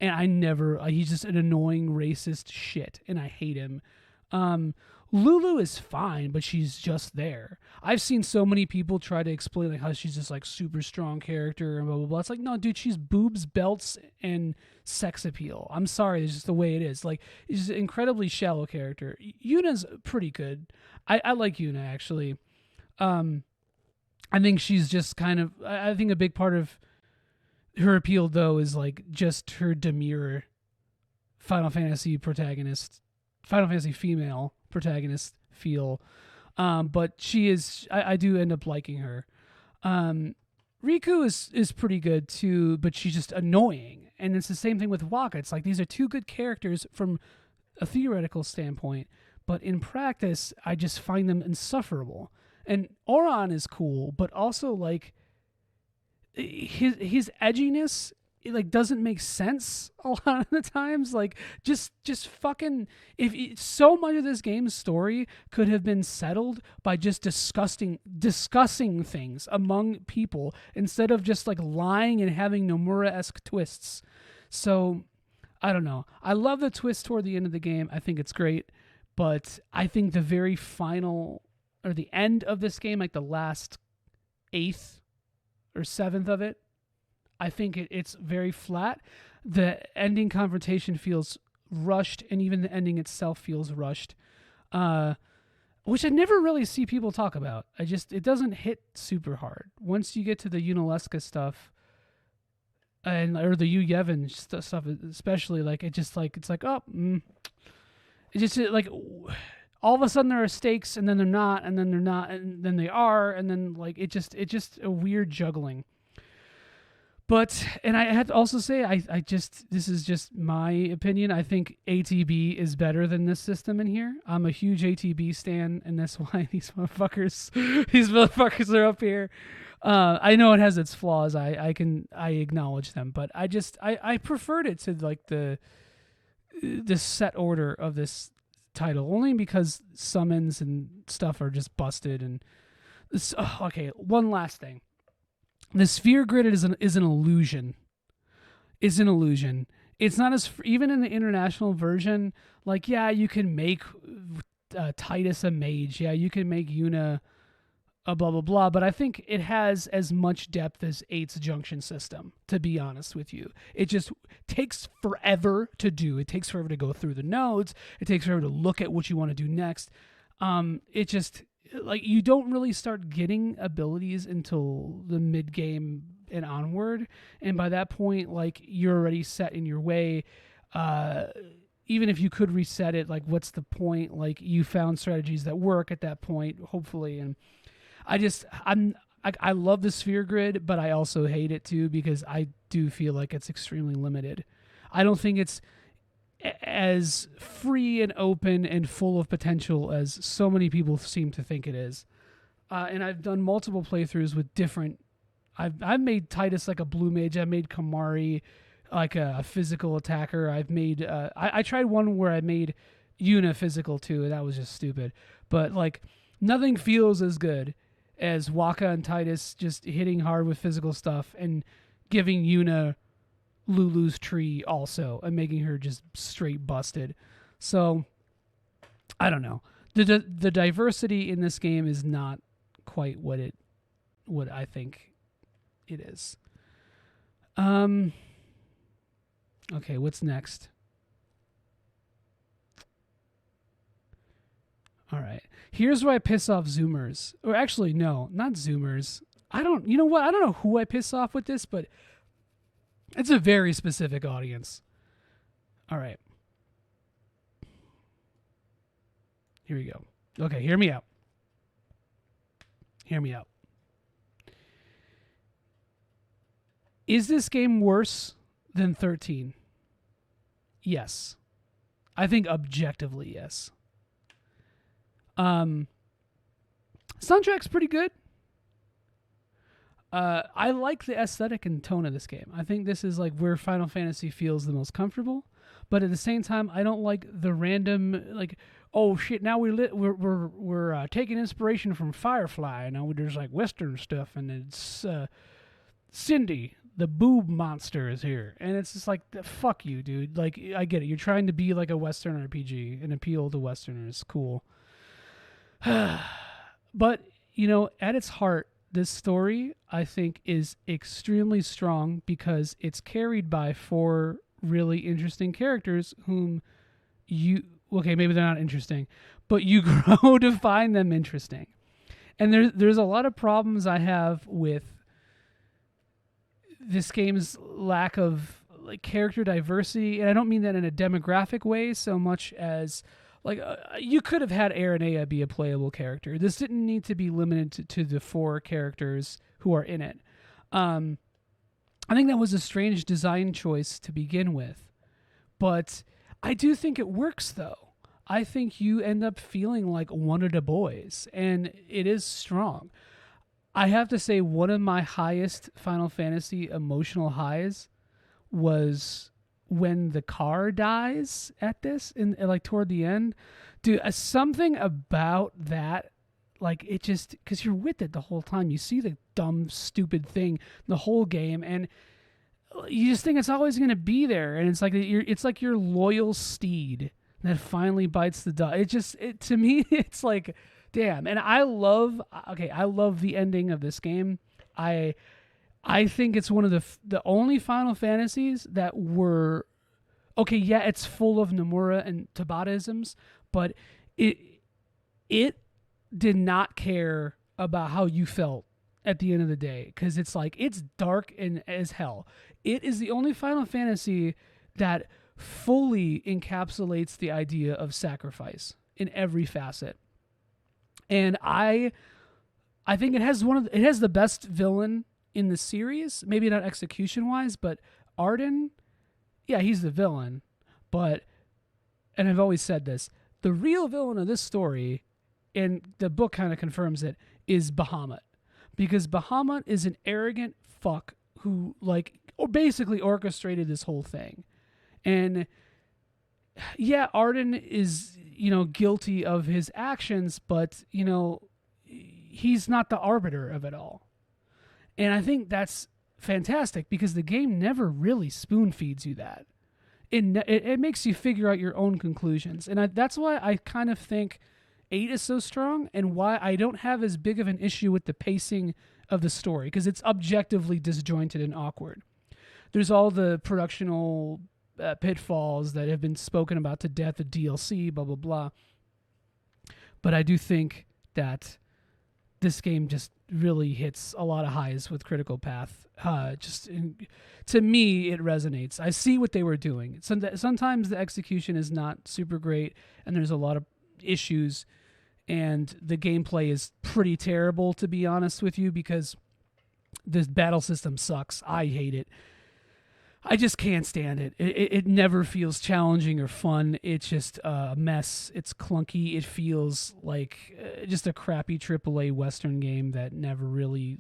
And he's just an annoying racist shit, and I hate him. Lulu is fine, but she's just there. I've seen so many people try to explain like how she's this like super strong character and blah blah blah. It's like, no, dude, she's boobs, belts, and sex appeal. I'm sorry, it's just the way it is. Like, she's an incredibly shallow character. Yuna's pretty good. I like Yuna actually. I think she's just kind of. I think a big part of her appeal, though, is like just her demure Final Fantasy female protagonist feel. But she is. I do end up liking her. Riku is pretty good too, but she's just annoying. And it's the same thing with Waka. It's like these are two good characters from a theoretical standpoint, but in practice, I just find them insufferable. And Oron is cool, but also like his edginess, it like doesn't make sense a lot of the times. Like just fucking, so much of this game's story could have been settled by just discussing things among people instead of just like lying and having Nomura-esque twists. So I don't know. I love the twist toward the end of the game. I think it's great, but I think the very final or the end of this game, like the last 8th or 7th of it, I think it's very flat. The ending confrontation feels rushed, and even the ending itself feels rushed, which I never really see people talk about. It doesn't hit super hard. Once you get to the Unalesca stuff, or the Yu Yevon stuff, especially, like it just like it's like it just like all of a sudden there are stakes, and then they're not, and then they're not, and then they are, and then like it just a weird juggling. But, and I have to also say, this is just my opinion. I think ATB is better than this system in here. I'm a huge ATB stan, and that's why these motherfuckers are up here. I know it has its flaws. I acknowledge them, but I preferred it to like the set order of this title, only because summons and stuff are just busted. And this, okay, one last thing. The sphere grid is an illusion. It's an illusion. It's not even in the international version. Like, yeah, you can make Titus a mage. Yeah, you can make Yuna a blah blah blah. But I think it has as much depth as 8's junction system. To be honest with you, it just takes forever to do. It takes forever to go through the nodes. It takes forever to look at what you want to do next. It just, like, you don't really start getting abilities until the mid game and onward, and by that point, like, you're already set in your way. Even if you could reset it, like, what's the point? Like, you found strategies that work at that point, hopefully. And I love the sphere grid, but I also hate it too, because I do feel like it's extremely limited. I don't think it's as free and open and full of potential as so many people seem to think it is. And I've done multiple playthroughs with different. I've made Titus like a blue mage. I made Kamari like a physical attacker. I've made. I tried one where I made Yuna physical too, and that was just stupid. But like, nothing feels as good as Waka and Titus just hitting hard with physical stuff and giving Yuna Lulu's tree also and making her just straight busted. So I don't know. The diversity in this game is not quite what I think it is. Okay, what's next? All right. Here's where I piss off Zoomers. Or actually, no, not Zoomers. You know what? I don't know who I piss off with this, but it's a very specific audience. All right. Here we go. Okay, hear me out. Hear me out. Is this game worse than 13? Yes. I think objectively, yes. Soundtrack's pretty good. I like the aesthetic and tone of this game. I think this is like where Final Fantasy feels the most comfortable, but at the same time, I don't like the random, like, oh shit, now we're taking inspiration from Firefly. Now there's like Western stuff, and it's Cindy, the boob monster, is here, and it's just like, fuck you, dude. Like, I get it. You're trying to be like a Western RPG and appeal to Westerners. Cool. But, you know, at its heart, this story, I think, is extremely strong because it's carried by 4 really interesting characters whom maybe they're not interesting, but you grow to find them interesting. And there's a lot of problems I have with this game's lack of like character diversity, and I don't mean that in a demographic way so much as like you could have had Aranea be a playable character. This didn't need to be limited to the 4 characters who are in it. I think that was a strange design choice to begin with, but I do think it works though. I think you end up feeling like one of the boys, and it is strong. I have to say, one of my highest Final Fantasy emotional highs was when the car dies at this, in like toward the end. Dude, something about that, like it just, because you're with it the whole time. You see the dumb, stupid thing the whole game, and you just think it's always going to be there. And it's like your loyal steed that finally bites the dust. To me, it's like, damn. And I love the ending of this game. I think it's one of the only Final Fantasies that were okay. Yeah, it's full of Nomura and Tabata-isms, but it did not care about how you felt at the end of the day, because it's like it's dark and as hell. It is the only Final Fantasy that fully encapsulates the idea of sacrifice in every facet. And I think it has the best villain in the series, maybe not execution wise, but Arden, yeah, he's the villain, but, and I've always said this, the real villain of this story, and the book kind of confirms it, is Bahamut. Because Bahamut is an arrogant fuck who basically orchestrated this whole thing. And yeah, Arden is, guilty of his actions, but, he's not the arbiter of it all. And I think that's fantastic because the game never really spoon feeds you that. It makes you figure out your own conclusions. And that's why I kind of think 8 is so strong, and why I don't have as big of an issue with the pacing of the story, because it's objectively disjointed and awkward. There's all the productional pitfalls that have been spoken about to death, the DLC, blah, blah, blah. But I do think that this game just really hits a lot of highs with Critical Path. To me, it resonates. I see what they were doing. Sometimes the execution is not super great, and there's a lot of issues, and the gameplay is pretty terrible, to be honest with you, because this battle system sucks. I hate it. I just can't stand it. It never feels challenging or fun. It's just a mess. It's clunky. It feels like just a crappy AAA Western game that never really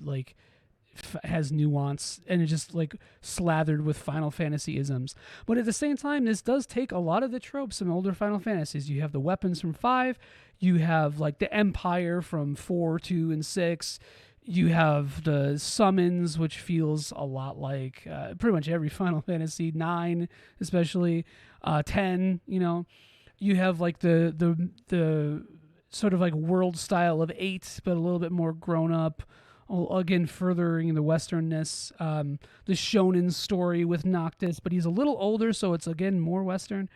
has nuance, and it's just slathered with Final Fantasy isms. But at the same time, this does take a lot of the tropes from older Final Fantasies. You have the weapons from 5. You have the Empire from 4, 2, and 6. You have the summons, which feels a lot like pretty much every Final Fantasy, 9 especially, 10. You have the sort of world style of 8, but a little bit more grown up. Again, furthering the westernness. The shonen story with Noctis, but he's a little older, so it's again more Western.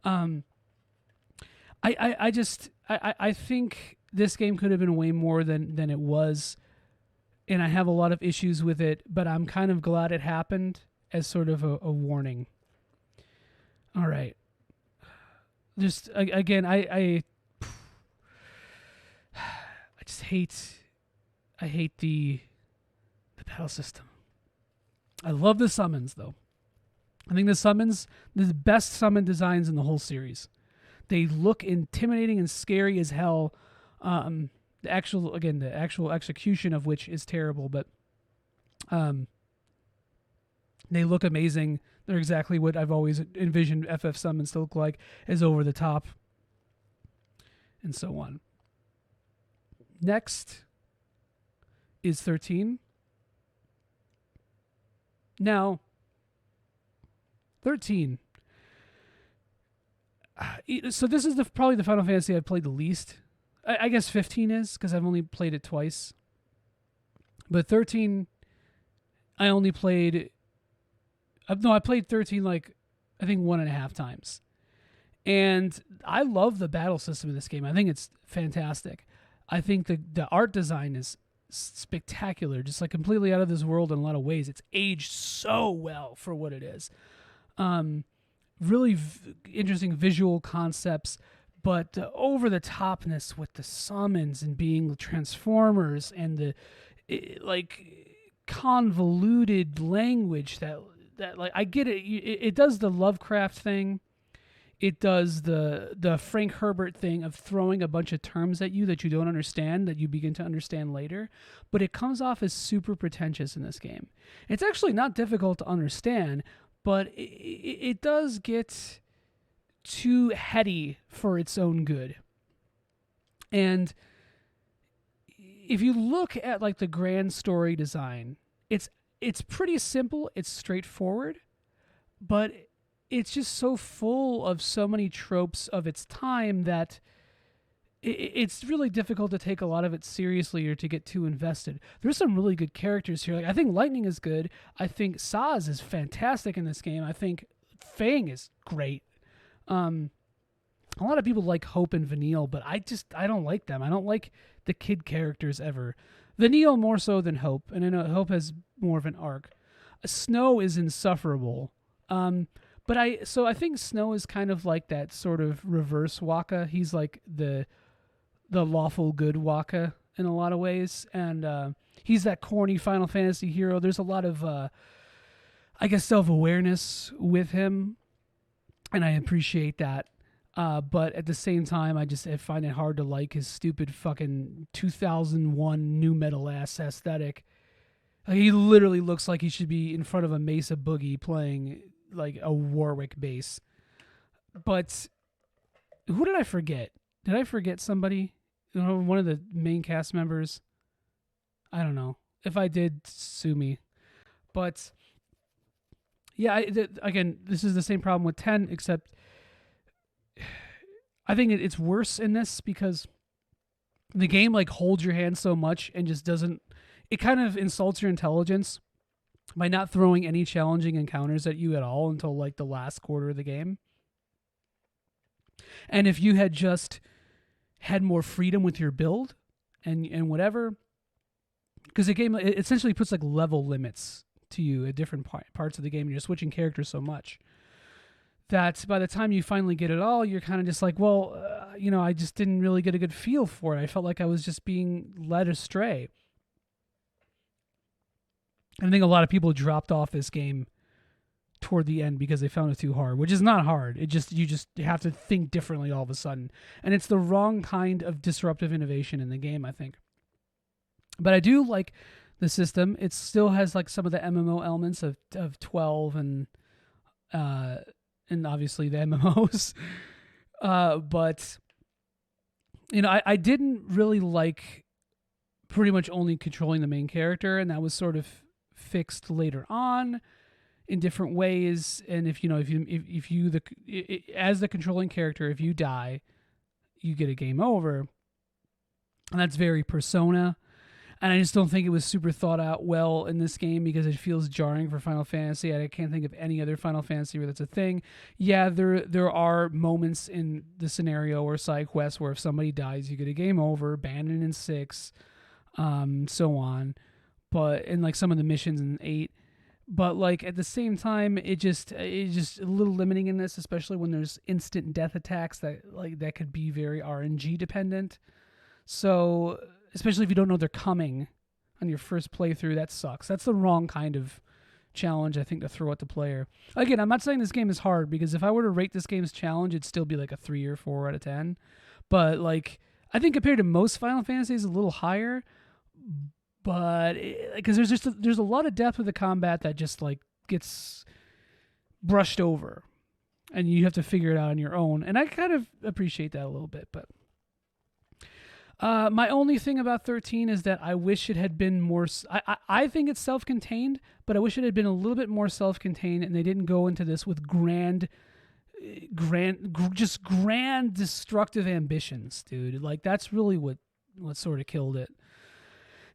I think this game could have been way more than it was. And I have a lot of issues with it, but I'm kind of glad it happened as sort of a warning. All right. Just, again, I just hate the battle system. I love the summons, though. I think the best summon designs in the whole series. They look intimidating and scary as hell. The actual execution of which is terrible, but they look amazing. They're exactly what I've always envisioned FF summons to look like, as over the top, and so on. Next is 13. Now, 13. So this is probably the Final Fantasy I've played the least. I guess 15 is, because I've only played it twice. But 13, I only played... I played 13 I think 1.5 times. And I love the battle system in this game. I think it's fantastic. I think the art design is spectacular, just like completely out of this world in a lot of ways. It's aged so well for what it is. Um, really interesting visual concepts, but the over the topness with the summons and being transformers and the like convoluted language that like I get it. It does the Lovecraft thing. It does the Frank Herbert thing of throwing a bunch of terms at you that you don't understand that you begin to understand later, but it comes off as super pretentious in this game. It's actually not difficult to understand, but it does get too heady for its own good. And if you look at like the grand story design, it's pretty simple, it's straightforward, but it's just so full of so many tropes of its time that it's really difficult to take a lot of it seriously or to get too invested. There's some really good characters here. Like I think Lightning is good. I think Saz is fantastic in this game. I think Fang is great. A lot of people like Hope and Vanille, but I don't like them. I don't like the kid characters ever. Vanille more so than Hope, and I know Hope has more of an arc. Snow is insufferable. But I think Snow is kind of like that sort of reverse Waka. He's like the lawful good Waka in a lot of ways, and he's that corny Final Fantasy hero. There's a lot of I guess self-awareness with him, and I appreciate that. But at the same time, I find it hard to like his stupid fucking 2001 new metal ass aesthetic. Like, he literally looks like he should be in front of a Mesa Boogie playing like a Warwick bass. But who did I forget? Did I forget somebody? One of the main cast members? I don't know. If I did, sue me. But yeah, again, this is the same problem with 10, except I think it's worse in this because the game like holds your hand so much and just doesn't. It kind of insults your intelligence by not throwing any challenging encounters at you at all until like the last quarter of the game. And if you had just had more freedom with your build and whatever, because the game it essentially puts like level limits to you at different parts of the game, and you're switching characters so much that by the time you finally get it all, you're kind of just like, well, I just didn't really get a good feel for it. I felt like I was just being led astray. I think a lot of people dropped off this game toward the end because they found it too hard, which is not hard. You just have to think differently all of a sudden. And it's the wrong kind of disruptive innovation in the game, I think. But I do like the system. It still has like some of the MMO elements of 12 and obviously the MMOs. But I didn't really like pretty much only controlling the main character, and that was sort of fixed later on in different ways. And if you as the controlling character, if you die, you get a game over, and that's very Persona. And I just don't think it was super thought out well in this game because it feels jarring for Final Fantasy. I can't think of any other Final Fantasy where that's a thing. Yeah, there are moments in the scenario or side quests where if somebody dies, you get a game over, abandoned in 6, so on. But in like some of the missions in 8. But like at the same time, it's just a little limiting in this, especially when there's instant death attacks that could be very RNG dependent. So especially if you don't know they're coming on your first playthrough, that sucks. That's the wrong kind of challenge, I think, to throw at the player. Again, I'm not saying this game is hard, because if I were to rate this game's challenge, it'd still be like a 3 or 4 out of 10. But like, I think compared to most Final Fantasies, a little higher. But because there's a lot of depth with the combat that just like gets brushed over, and you have to figure it out on your own. And I kind of appreciate that a little bit, but. My only thing about 13 is that I wish it had been more. I think it's self-contained, but I wish it had been a little bit more self-contained, and they didn't go into this with grand destructive ambitions, dude. Like, that's really what sort of killed it.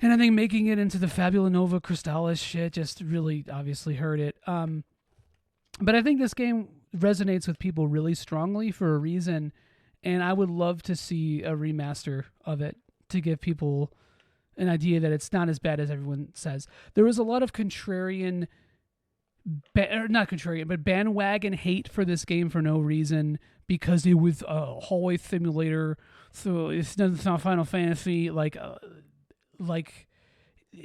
And I think making it into the Fabula Nova Crystallis shit just really obviously hurt it. But I think this game resonates with people really strongly for a reason. And I would love to see a remaster of it to give people an idea that it's not as bad as everyone says. There was a lot of not contrarian, but bandwagon hate for this game for no reason because it was a hallway simulator. So it doesn't sound Final Fantasy like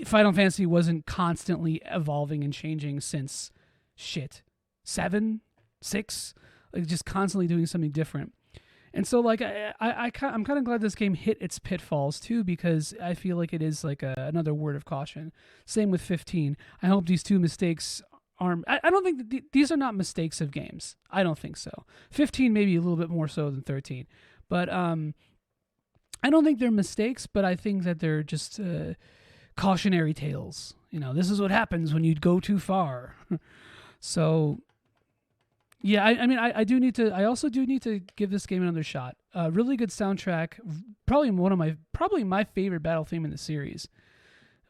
Final Fantasy wasn't constantly evolving and changing since 7, 6, like just constantly doing something different. And so like I'm kind of glad this game hit its pitfalls too, because I feel like it is like another word of caution. Same with 15. I hope these two mistakes aren't. I don't think these are not mistakes of games. I don't think so. 15 maybe a little bit more so than 13, but I don't think they're mistakes. But I think that they're just cautionary tales. You know, this is what happens when you go too far. So. Yeah, I mean, I do need to. I also do need to give this game another shot. Really good soundtrack. Probably my favorite battle theme in the series.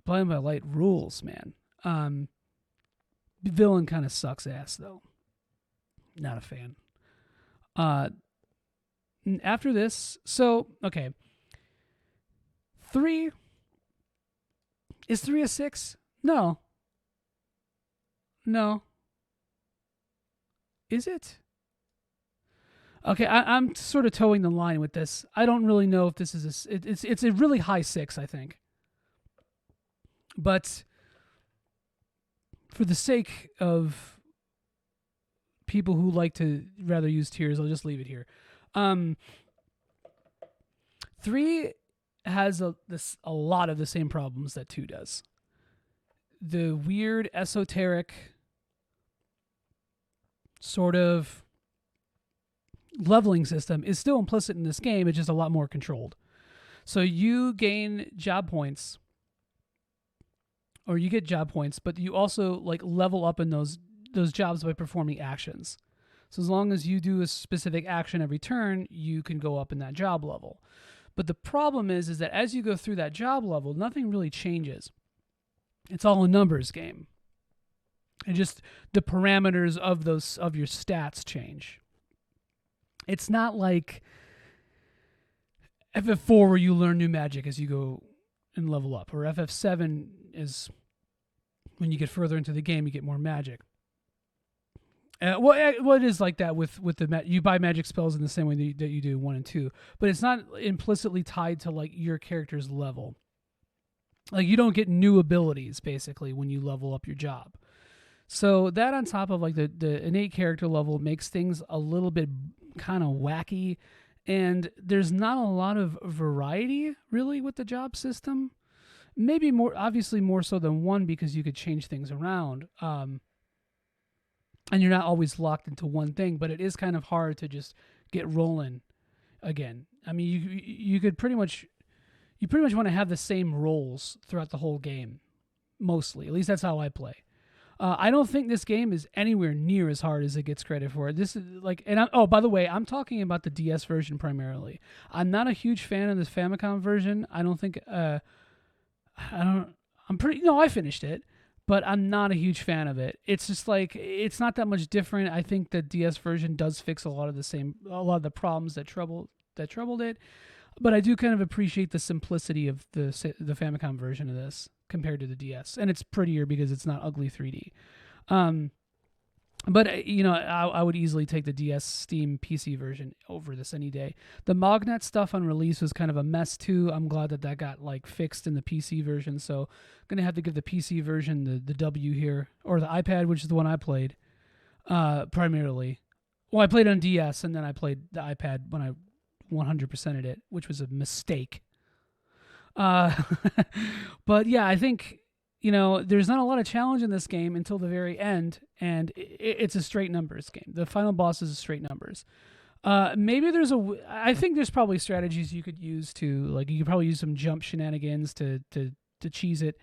Playing by Light rules, man. The villain kind of sucks ass though. Not a fan. After this, so okay. 3 is 3 a 6? No. Is it? Okay, I'm sort of towing the line with this. I don't really know if this is it's a really high 6, I think. But for the sake of people who like to rather use tiers, I'll just leave it here. 3 has a lot of the same problems that 2 does. The weird esoteric sort of leveling system is still implicit in this game. It's just a lot more controlled. So you gain job points, or you get job points, but you also like level up in those jobs by performing actions. So as long as you do a specific action every turn, you can go up in that job level. But the problem is that as you go through that job level, nothing really changes. It's all a numbers game. And just the parameters of your stats change. It's not like FF4 where you learn new magic as you go and level up, or FF7 is when you get further into the game, you get more magic. It is like that with the you buy magic spells in the same way that you do 1 and 2, but it's not implicitly tied to like your character's level. Like you don't get new abilities basically when you level up your job. So that on top of like the innate character level makes things a little bit kind of wacky, and there's not a lot of variety really with the job system. Maybe obviously more so than 1 because you could change things around, and you're not always locked into one thing. But it is kind of hard to just get rolling again. I mean, you pretty much want to have the same roles throughout the whole game, mostly. At least that's how I play. I don't think this game is anywhere near as hard as it gets credit for. This is like, and by the way, I'm talking about the DS version primarily. I'm not a huge fan of this Famicom version. I don't think, I finished it, but I'm not a huge fan of it. It's just like, it's not that much different. I think the DS version does fix a lot of the problems that troubled it. But I do kind of appreciate the simplicity of the Famicom version of this compared to the DS, and it's prettier because it's not ugly 3D. But I would easily take the DS Steam PC version over this any day. The Mognet stuff on release was kind of a mess too. I'm glad that got like fixed in the PC version. So I'm gonna have to give the PC version the W here, or the iPad, which is the one I played primarily. Well, I played on DS, and then I played the iPad when I 100%ed it, which was a mistake. But yeah, I think, there's not a lot of challenge in this game until the very end, and it's a straight numbers game. The final boss is straight numbers. Maybe I think there's probably strategies you could use to, like, you could probably use some jump shenanigans to cheese it.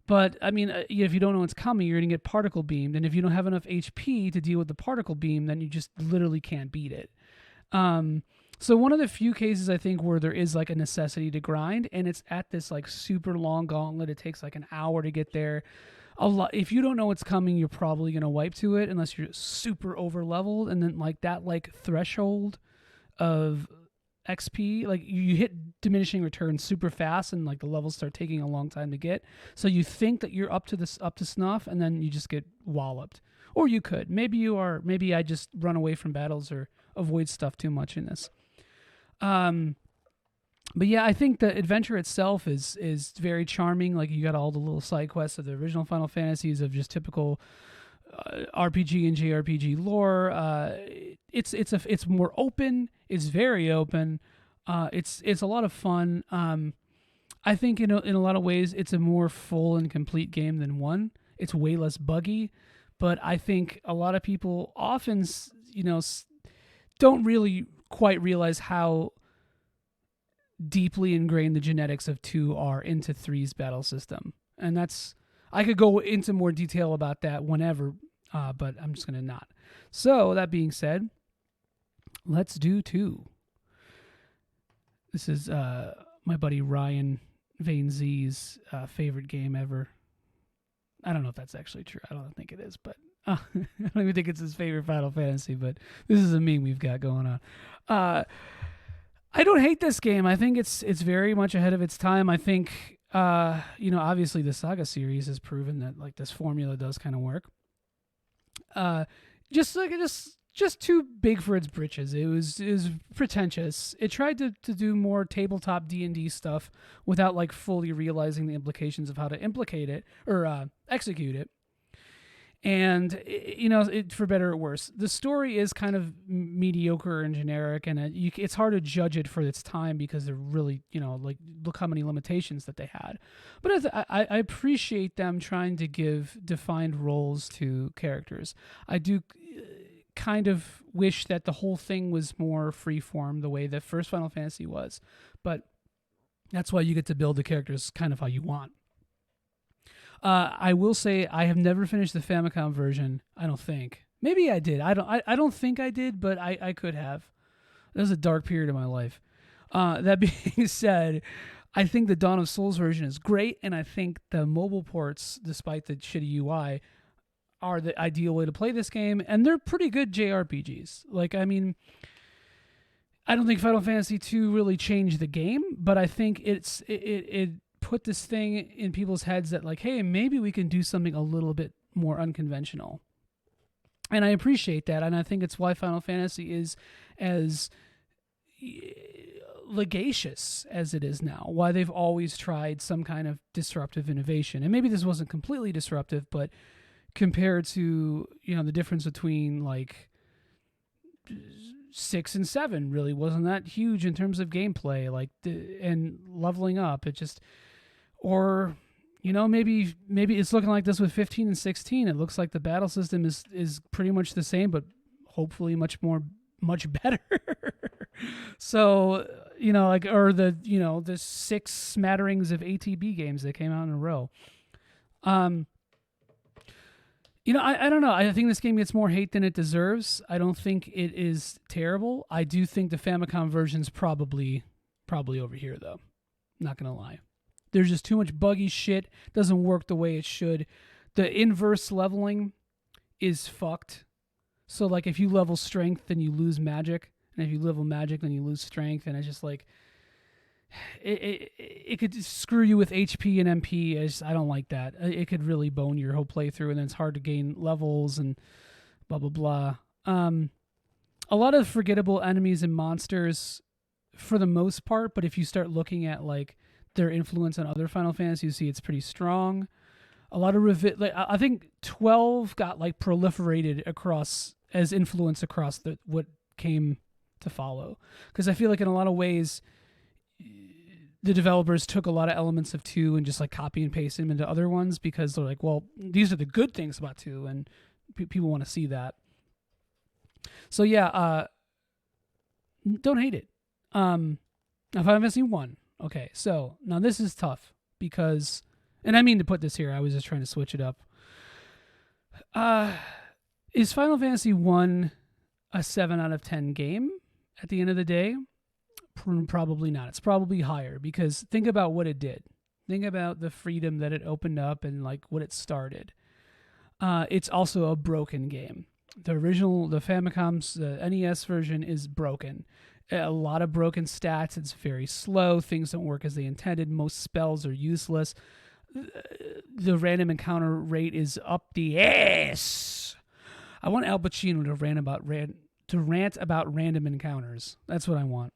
But, I mean, if you don't know what's coming, you're going to get particle beamed, and if you don't have enough HP to deal with the particle beam, then you just literally can't beat it. So one of the few cases I think where there is like a necessity to grind, and it's at this like super long gauntlet. It takes like an hour to get there. If you don't know what's coming, you're probably gonna wipe to it unless you're super over leveled, and then like that like threshold of XP. Like you hit diminishing returns super fast, and like the levels start taking a long time to get. So you think that you're up to snuff, and then you just get walloped. Or you could. Maybe you are. Maybe I just run away from battles or avoid stuff too much in this. But yeah, I think the adventure itself is very charming. Like you got all the little side quests of the original Final Fantasies of just typical RPG and JRPG lore. It's more open. It's very open. It's a lot of fun. I think in a lot of ways it's a more full and complete game than 1. It's way less buggy, but I think a lot of people often don't really quite realize how deeply ingrained the genetics of 2 are into 3's battle system. And I could go into more detail about that whenever, but I'm just going to not. So, that being said, let's do 2. This is my buddy Ryan Vane Z's favorite game ever. I don't know if that's actually true. I don't think it is, but I don't even think it's his favorite Final Fantasy, but this is a meme we've got going on. I don't hate this game. I think it's very much ahead of its time. I think obviously the Saga series has proven that like this formula does kind of work. Just too big for its britches. It was pretentious. It tried to do more tabletop D&D stuff without like fully realizing the implications of how to implicate it or execute it. And, for better or worse, the story is kind of mediocre and generic, and it's hard to judge it for its time because they're really, look how many limitations that they had. But I appreciate them trying to give defined roles to characters. I do kind of wish that the whole thing was more freeform the way the first Final Fantasy was. But that's why you get to build the characters kind of how you want. I will say I have never finished the Famicom version. I don't think. Maybe I did. I don't think I did, but I could have. That was a dark period of my life. That being said, I think the Dawn of Souls version is great, and I think the mobile ports, despite the shitty UI, are the ideal way to play this game, and they're pretty good JRPGs. Like, I mean, I don't think Final Fantasy II really changed the game, but I think it put this thing in people's heads that like, hey, maybe we can do something a little bit more unconventional. And I appreciate that. And I think it's why Final Fantasy is as legacious as it is now, why they've always tried some kind of disruptive innovation. And maybe this wasn't completely disruptive, but compared to, the difference between like 6 and 7 really wasn't that huge in terms of gameplay, and leveling up. It just, or maybe it's looking like this with 15 and 16. It looks like the battle system is pretty much the same, but hopefully much better. So or the 6 smatterings of ATB games that came out in a row. I don't know. I think this game gets more hate than it deserves. I don't think it is terrible. I do think the Famicom version's probably over here, though. Not gonna lie. There's just too much buggy shit. Doesn't work the way it should. The inverse leveling is fucked. So, like, if you level strength, then you lose magic. And if you level magic, then you lose strength. And it's just like, it could screw you with HP and MP. I don't like that. It could really bone your whole playthrough, and then it's hard to gain levels and blah, blah, blah. A lot of forgettable enemies and monsters for the most part, but if you start looking at, like, their influence on other Final Fantasy, you see it's pretty strong. A lot of I think 12 got like proliferated across as influence across what came to follow, because I feel like in a lot of ways the developers took a lot of elements of 2 and just like copy and paste them into other ones because they're like, well, these are the good things about 2 and people want to see that. So yeah, don't hate it. Final Fantasy 1. Okay, so now this is tough because, and I mean to put this here, I was just trying to switch it up. Is Final Fantasy 1 a 7 out of 10 game at the end of the day? Probably not. It's probably higher because think about what it did. Think about the freedom that it opened up and like what it started. It's also a broken game. The original, the Famicom's, the NES version is broken. A lot of broken stats. It's very slow. Things don't work as they intended. Most spells are useless. The random encounter rate is up the ass. I want Al Pacino to rant about random encounters. That's what I want.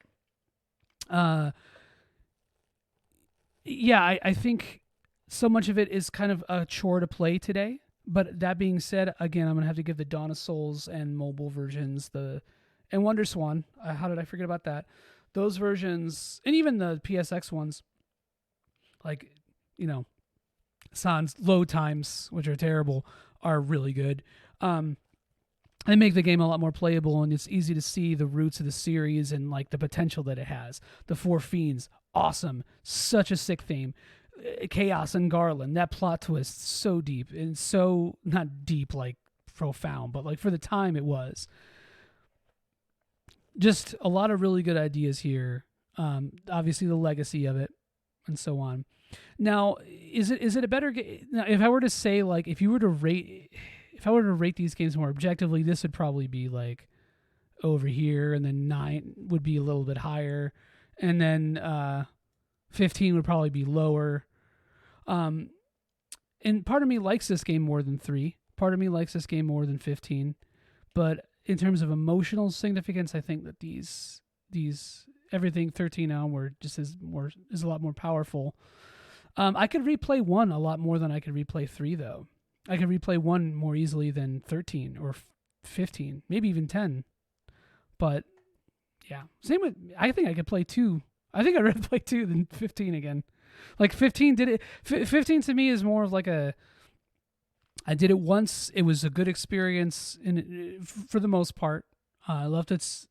Yeah, I think so much of it is kind of a chore to play today. But that being said, again, I'm gonna have to give the Dawn of Souls and mobile versions and Wonder Swan. How did I forget about that? Those versions, and even the PSX ones, like, Sans load times, which are terrible, are really good. They make the game a lot more playable, and it's easy to see the roots of the series and like the potential that it has. The Four Fiends, awesome, such a sick theme. Chaos and Garland, that plot twist, so deep and so not deep like profound, but like for the time it was. Just a lot of really good ideas here. Obviously the legacy of it, and so on. Now, is it a better game? Now, if I were to say, like, if I were to rate these games more objectively, this would probably be like over here, and then 9 would be a little bit higher, and then 15 would probably be lower. And part of me likes this game more than 3. Part of me likes this game more than 15. But in terms of emotional significance, I think that these everything 13 onward just is a lot more powerful. I could replay 1 a lot more than I could replay 3, though. I could replay 1 more easily than 13 or 15, maybe even 10. But yeah, same with, I think I could play 2. I think I'd rather play 2 than 15 again. Like 15 did it. 15 to me is more of like I did it once. It was a good experience for the most part. I left its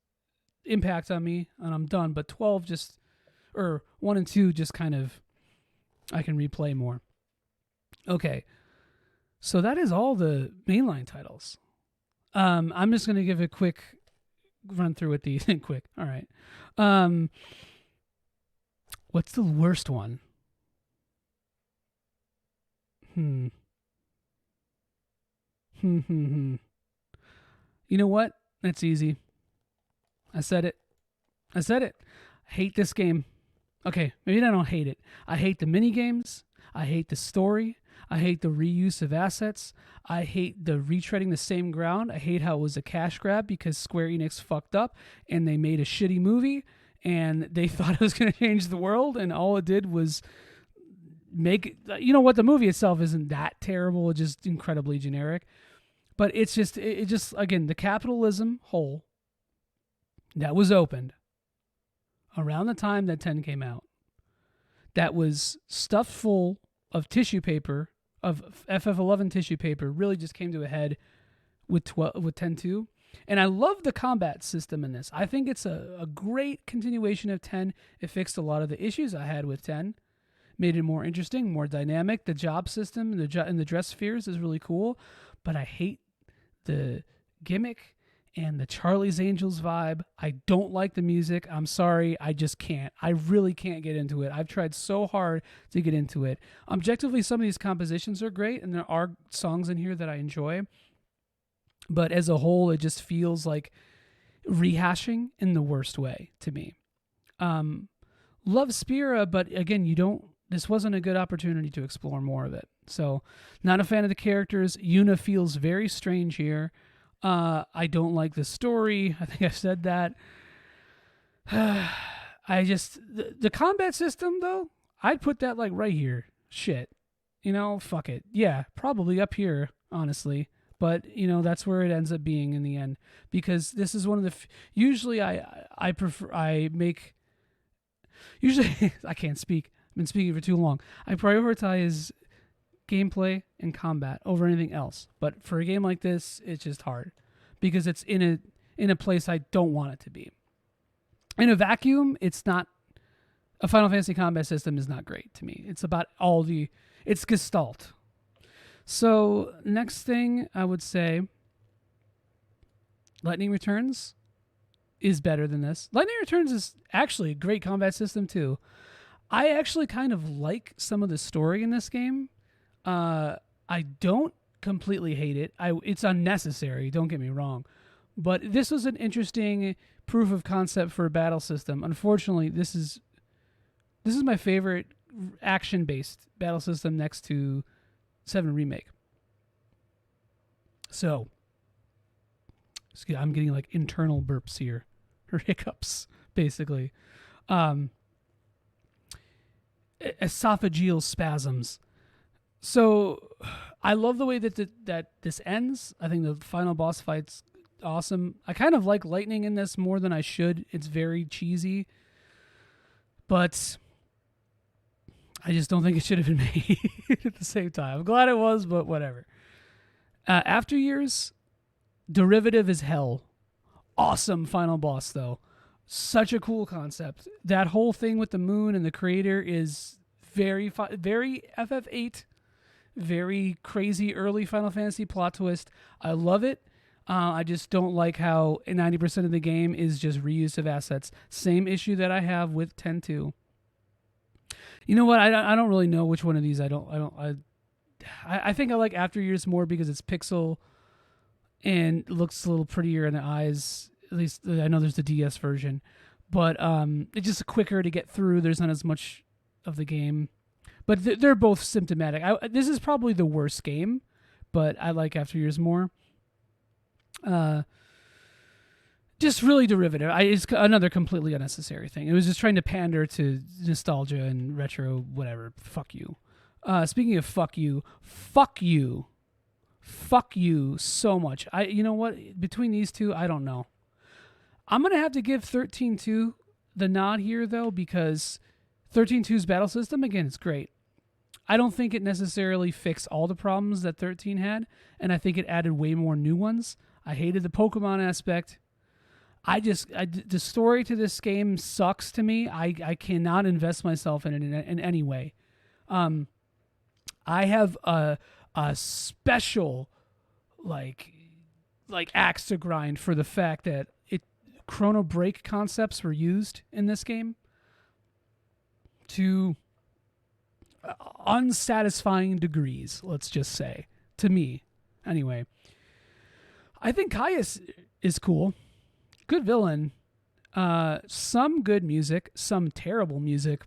impact on me, and I'm done. But 12 or 1 and 2 just kind of, I can replay more. Okay, so that is all the mainline titles. I'm just gonna give a quick run through with these. Quick, all right. What's the worst one? You know what? That's easy. I said it. I hate this game. Okay, maybe I don't hate it. I hate the mini games. I hate the story. I hate the reuse of assets. I hate the retreading the same ground. I hate how it was a cash grab because Square Enix fucked up and they made a shitty movie and they thought it was going to change the world, and all it did was make, what, the movie itself isn't that terrible. It's just incredibly generic. But it just again, the capitalism hole that was opened around the time that 10 came out, that was stuffed full of tissue paper, of FF11 tissue paper, really just came to a head with 10-2. And I love the combat system in this. I think it's a great continuation of 10. It fixed a lot of the issues I had with 10. Made it more interesting, more dynamic. The job system and the dress spheres is really cool. But I hate the gimmick and the Charlie's Angels vibe. I don't like the music. I'm sorry. I just can't. I really can't get into it. I've tried so hard to get into it. Objectively, some of these compositions are great, and there are songs in here that I enjoy. But as a whole, it just feels like rehashing in the worst way to me. Love Spira, but again, this wasn't a good opportunity to explore more of it. So, not a fan of the characters. Yuna feels very strange here. I don't like the story. I think I've said that. The combat system, though, I'd put that like right here. Shit. Fuck it. Yeah, probably up here, honestly. But, that's where it ends up being in the end. Because this is one of the... usually I can't speak. I've been speaking for too long. I prioritize gameplay and combat over anything else. But for a game like this, it's just hard. Because it's in a place I don't want it to be. In a vacuum, it's not... a Final Fantasy combat system is not great to me. It's about it's Gestalt. So, next thing I would say, Lightning Returns is better than this. Lightning Returns is actually a great combat system too. I actually kind of like some of the story in this game. I don't completely hate it. It's unnecessary, don't get me wrong. But this was an interesting proof of concept for a battle system. Unfortunately, this is my favorite action-based battle system next to 7 Remake. So, I'm getting like internal burps here, or hiccups, basically. Esophageal spasms. So, I love the way that this ends. I think the final boss fight's awesome. I kind of like lightning in this more than I should. It's very cheesy, but I just don't think it should have been made at the same time. I'm glad it was, but whatever. After Years, derivative as hell. Awesome final boss, though. Such a cool concept. That whole thing with the moon and the creator is very FF8, very crazy early Final Fantasy plot twist. I love it. I just don't like how 90% of the game is just reuse of assets. Same issue that I have with 10.2. You know what? I don't really know which one of these I think I like After Years more because it's pixel and looks a little prettier in the eyes. At least I know there's the DS version, but it's just quicker to get through. There's not as much of the game, but they're both symptomatic. This is probably the worst game, but I like After Years more. Just really derivative. It's another completely unnecessary thing. It was just trying to pander to nostalgia and retro, whatever. Fuck you. Speaking of fuck you so much. You know what? Between these two, I don't know. I'm going to have to give 13.2 the nod here, though, because 13.2's battle system, again, it's great. I don't think it necessarily fixed all the problems that 13 had, and I think it added way more new ones. I hated the Pokemon aspect. The story to this game sucks to me. I cannot invest myself in it in any way. I have a special like axe to grind for the fact that Chrono Break concepts were used in this game to unsatisfying degrees, let's just say, to me. Anyway, I think Caius is cool. Good villain. Some good music, some terrible music.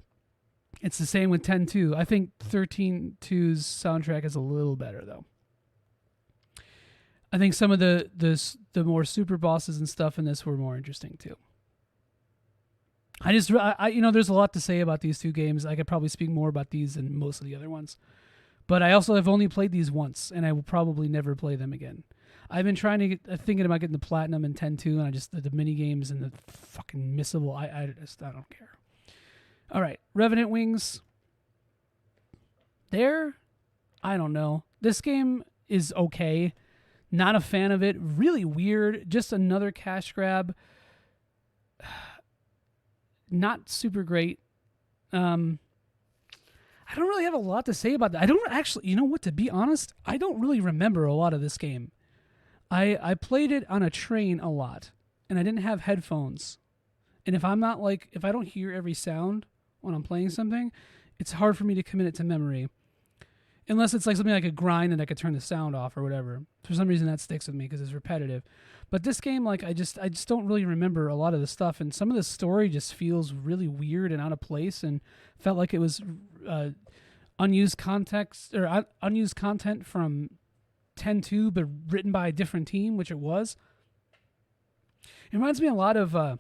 It's the same with 10.2. I think 13.2's soundtrack is a little better, though. I think some of the more super bosses and stuff in this were more interesting, too. I there's a lot to say about these two games. I could probably speak more about these than most of the other ones. But I also have only played these once, and I will probably never play them again. I've been thinking about getting the Platinum in 10.2, and I just, the mini games and the fucking missable, I don't care. All right, Revenant Wings. I don't know. This game is okay. Not a fan of it. Really weird. Just another cash grab. Not super great. I don't really have a lot to say about that. I don't actually, you know what, to be honest, I don't really remember a lot of this game. I played it on a train a lot, and I didn't have headphones. And if I don't hear every sound when I'm playing something, it's hard for me to commit it to memory. Unless it's like something like a grind and I could turn the sound off or whatever. For some reason that sticks with me because it's repetitive. But this game, I just don't really remember a lot of the stuff, and some of the story just feels really weird and out of place, and felt like it was unused context or unused content from 10.2, but written by a different team, which it was. It reminds me a lot of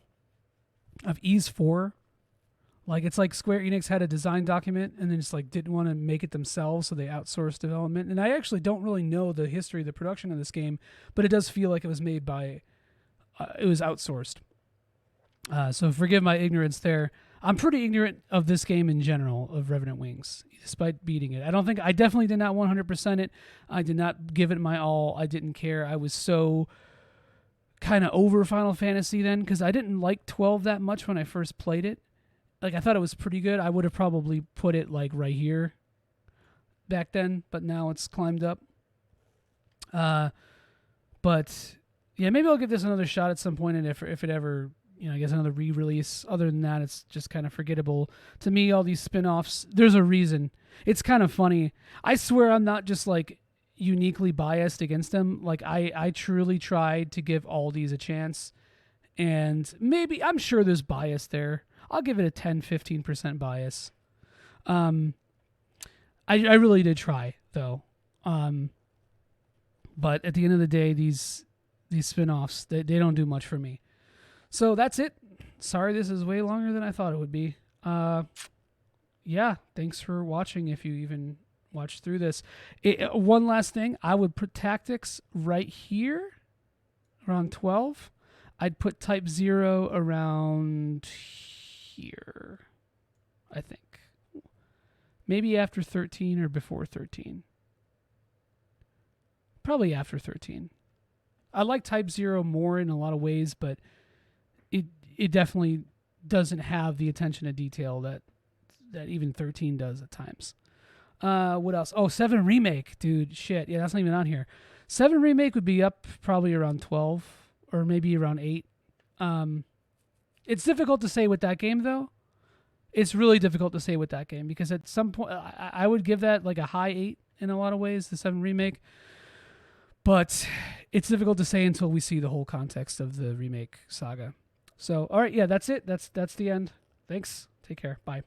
Ys 4. It's like Square Enix had a design document and then just didn't want to make it themselves, so they outsourced development. And I actually don't really know the history of the production of this game, but it does feel like it was made by, it was outsourced. So forgive my ignorance there. I'm pretty ignorant of this game in general, of Revenant Wings, despite beating it. I definitely did not 100% it. I did not give it my all. I didn't care. I was so kind of over Final Fantasy then, because I didn't like 12 that much when I first played it. I thought it was pretty good. I would have probably put it right here back then, but now it's climbed up. But yeah, maybe I'll give this another shot at some point, and if it ever, I guess another re-release. Other than that, it's just kind of forgettable. To me, all these spin-offs, there's a reason. It's kind of funny. I swear I'm not just uniquely biased against them. I truly tried to give all these a chance, And maybe, I'm sure there's bias there. I'll give it a 10-15% bias. I really did try, though. But at the end of the day, these spin-offs, they don't do much for me. So that's it. Sorry this is way longer than I thought it would be. Yeah, thanks for watching if you even watched through this. One last thing, I would put tactics right here, around 12. I'd put type 0 around here, I think. Maybe after 13 or before 13. Probably after 13. I like type 0 more in a lot of ways, but it definitely doesn't have the attention to detail that even 13 does at times. What else? Oh, 7 Remake. Dude, shit. Yeah, that's not even on here. 7 Remake would be up probably around 12 or maybe around 8. It's difficult to say with that game, though. It's really difficult to say with that game because at some point I would give that like a high 8 in a lot of ways, the 7 Remake. But it's difficult to say until we see the whole context of the remake saga. So, all right, yeah, that's it. That's the end. Thanks. Take care. Bye.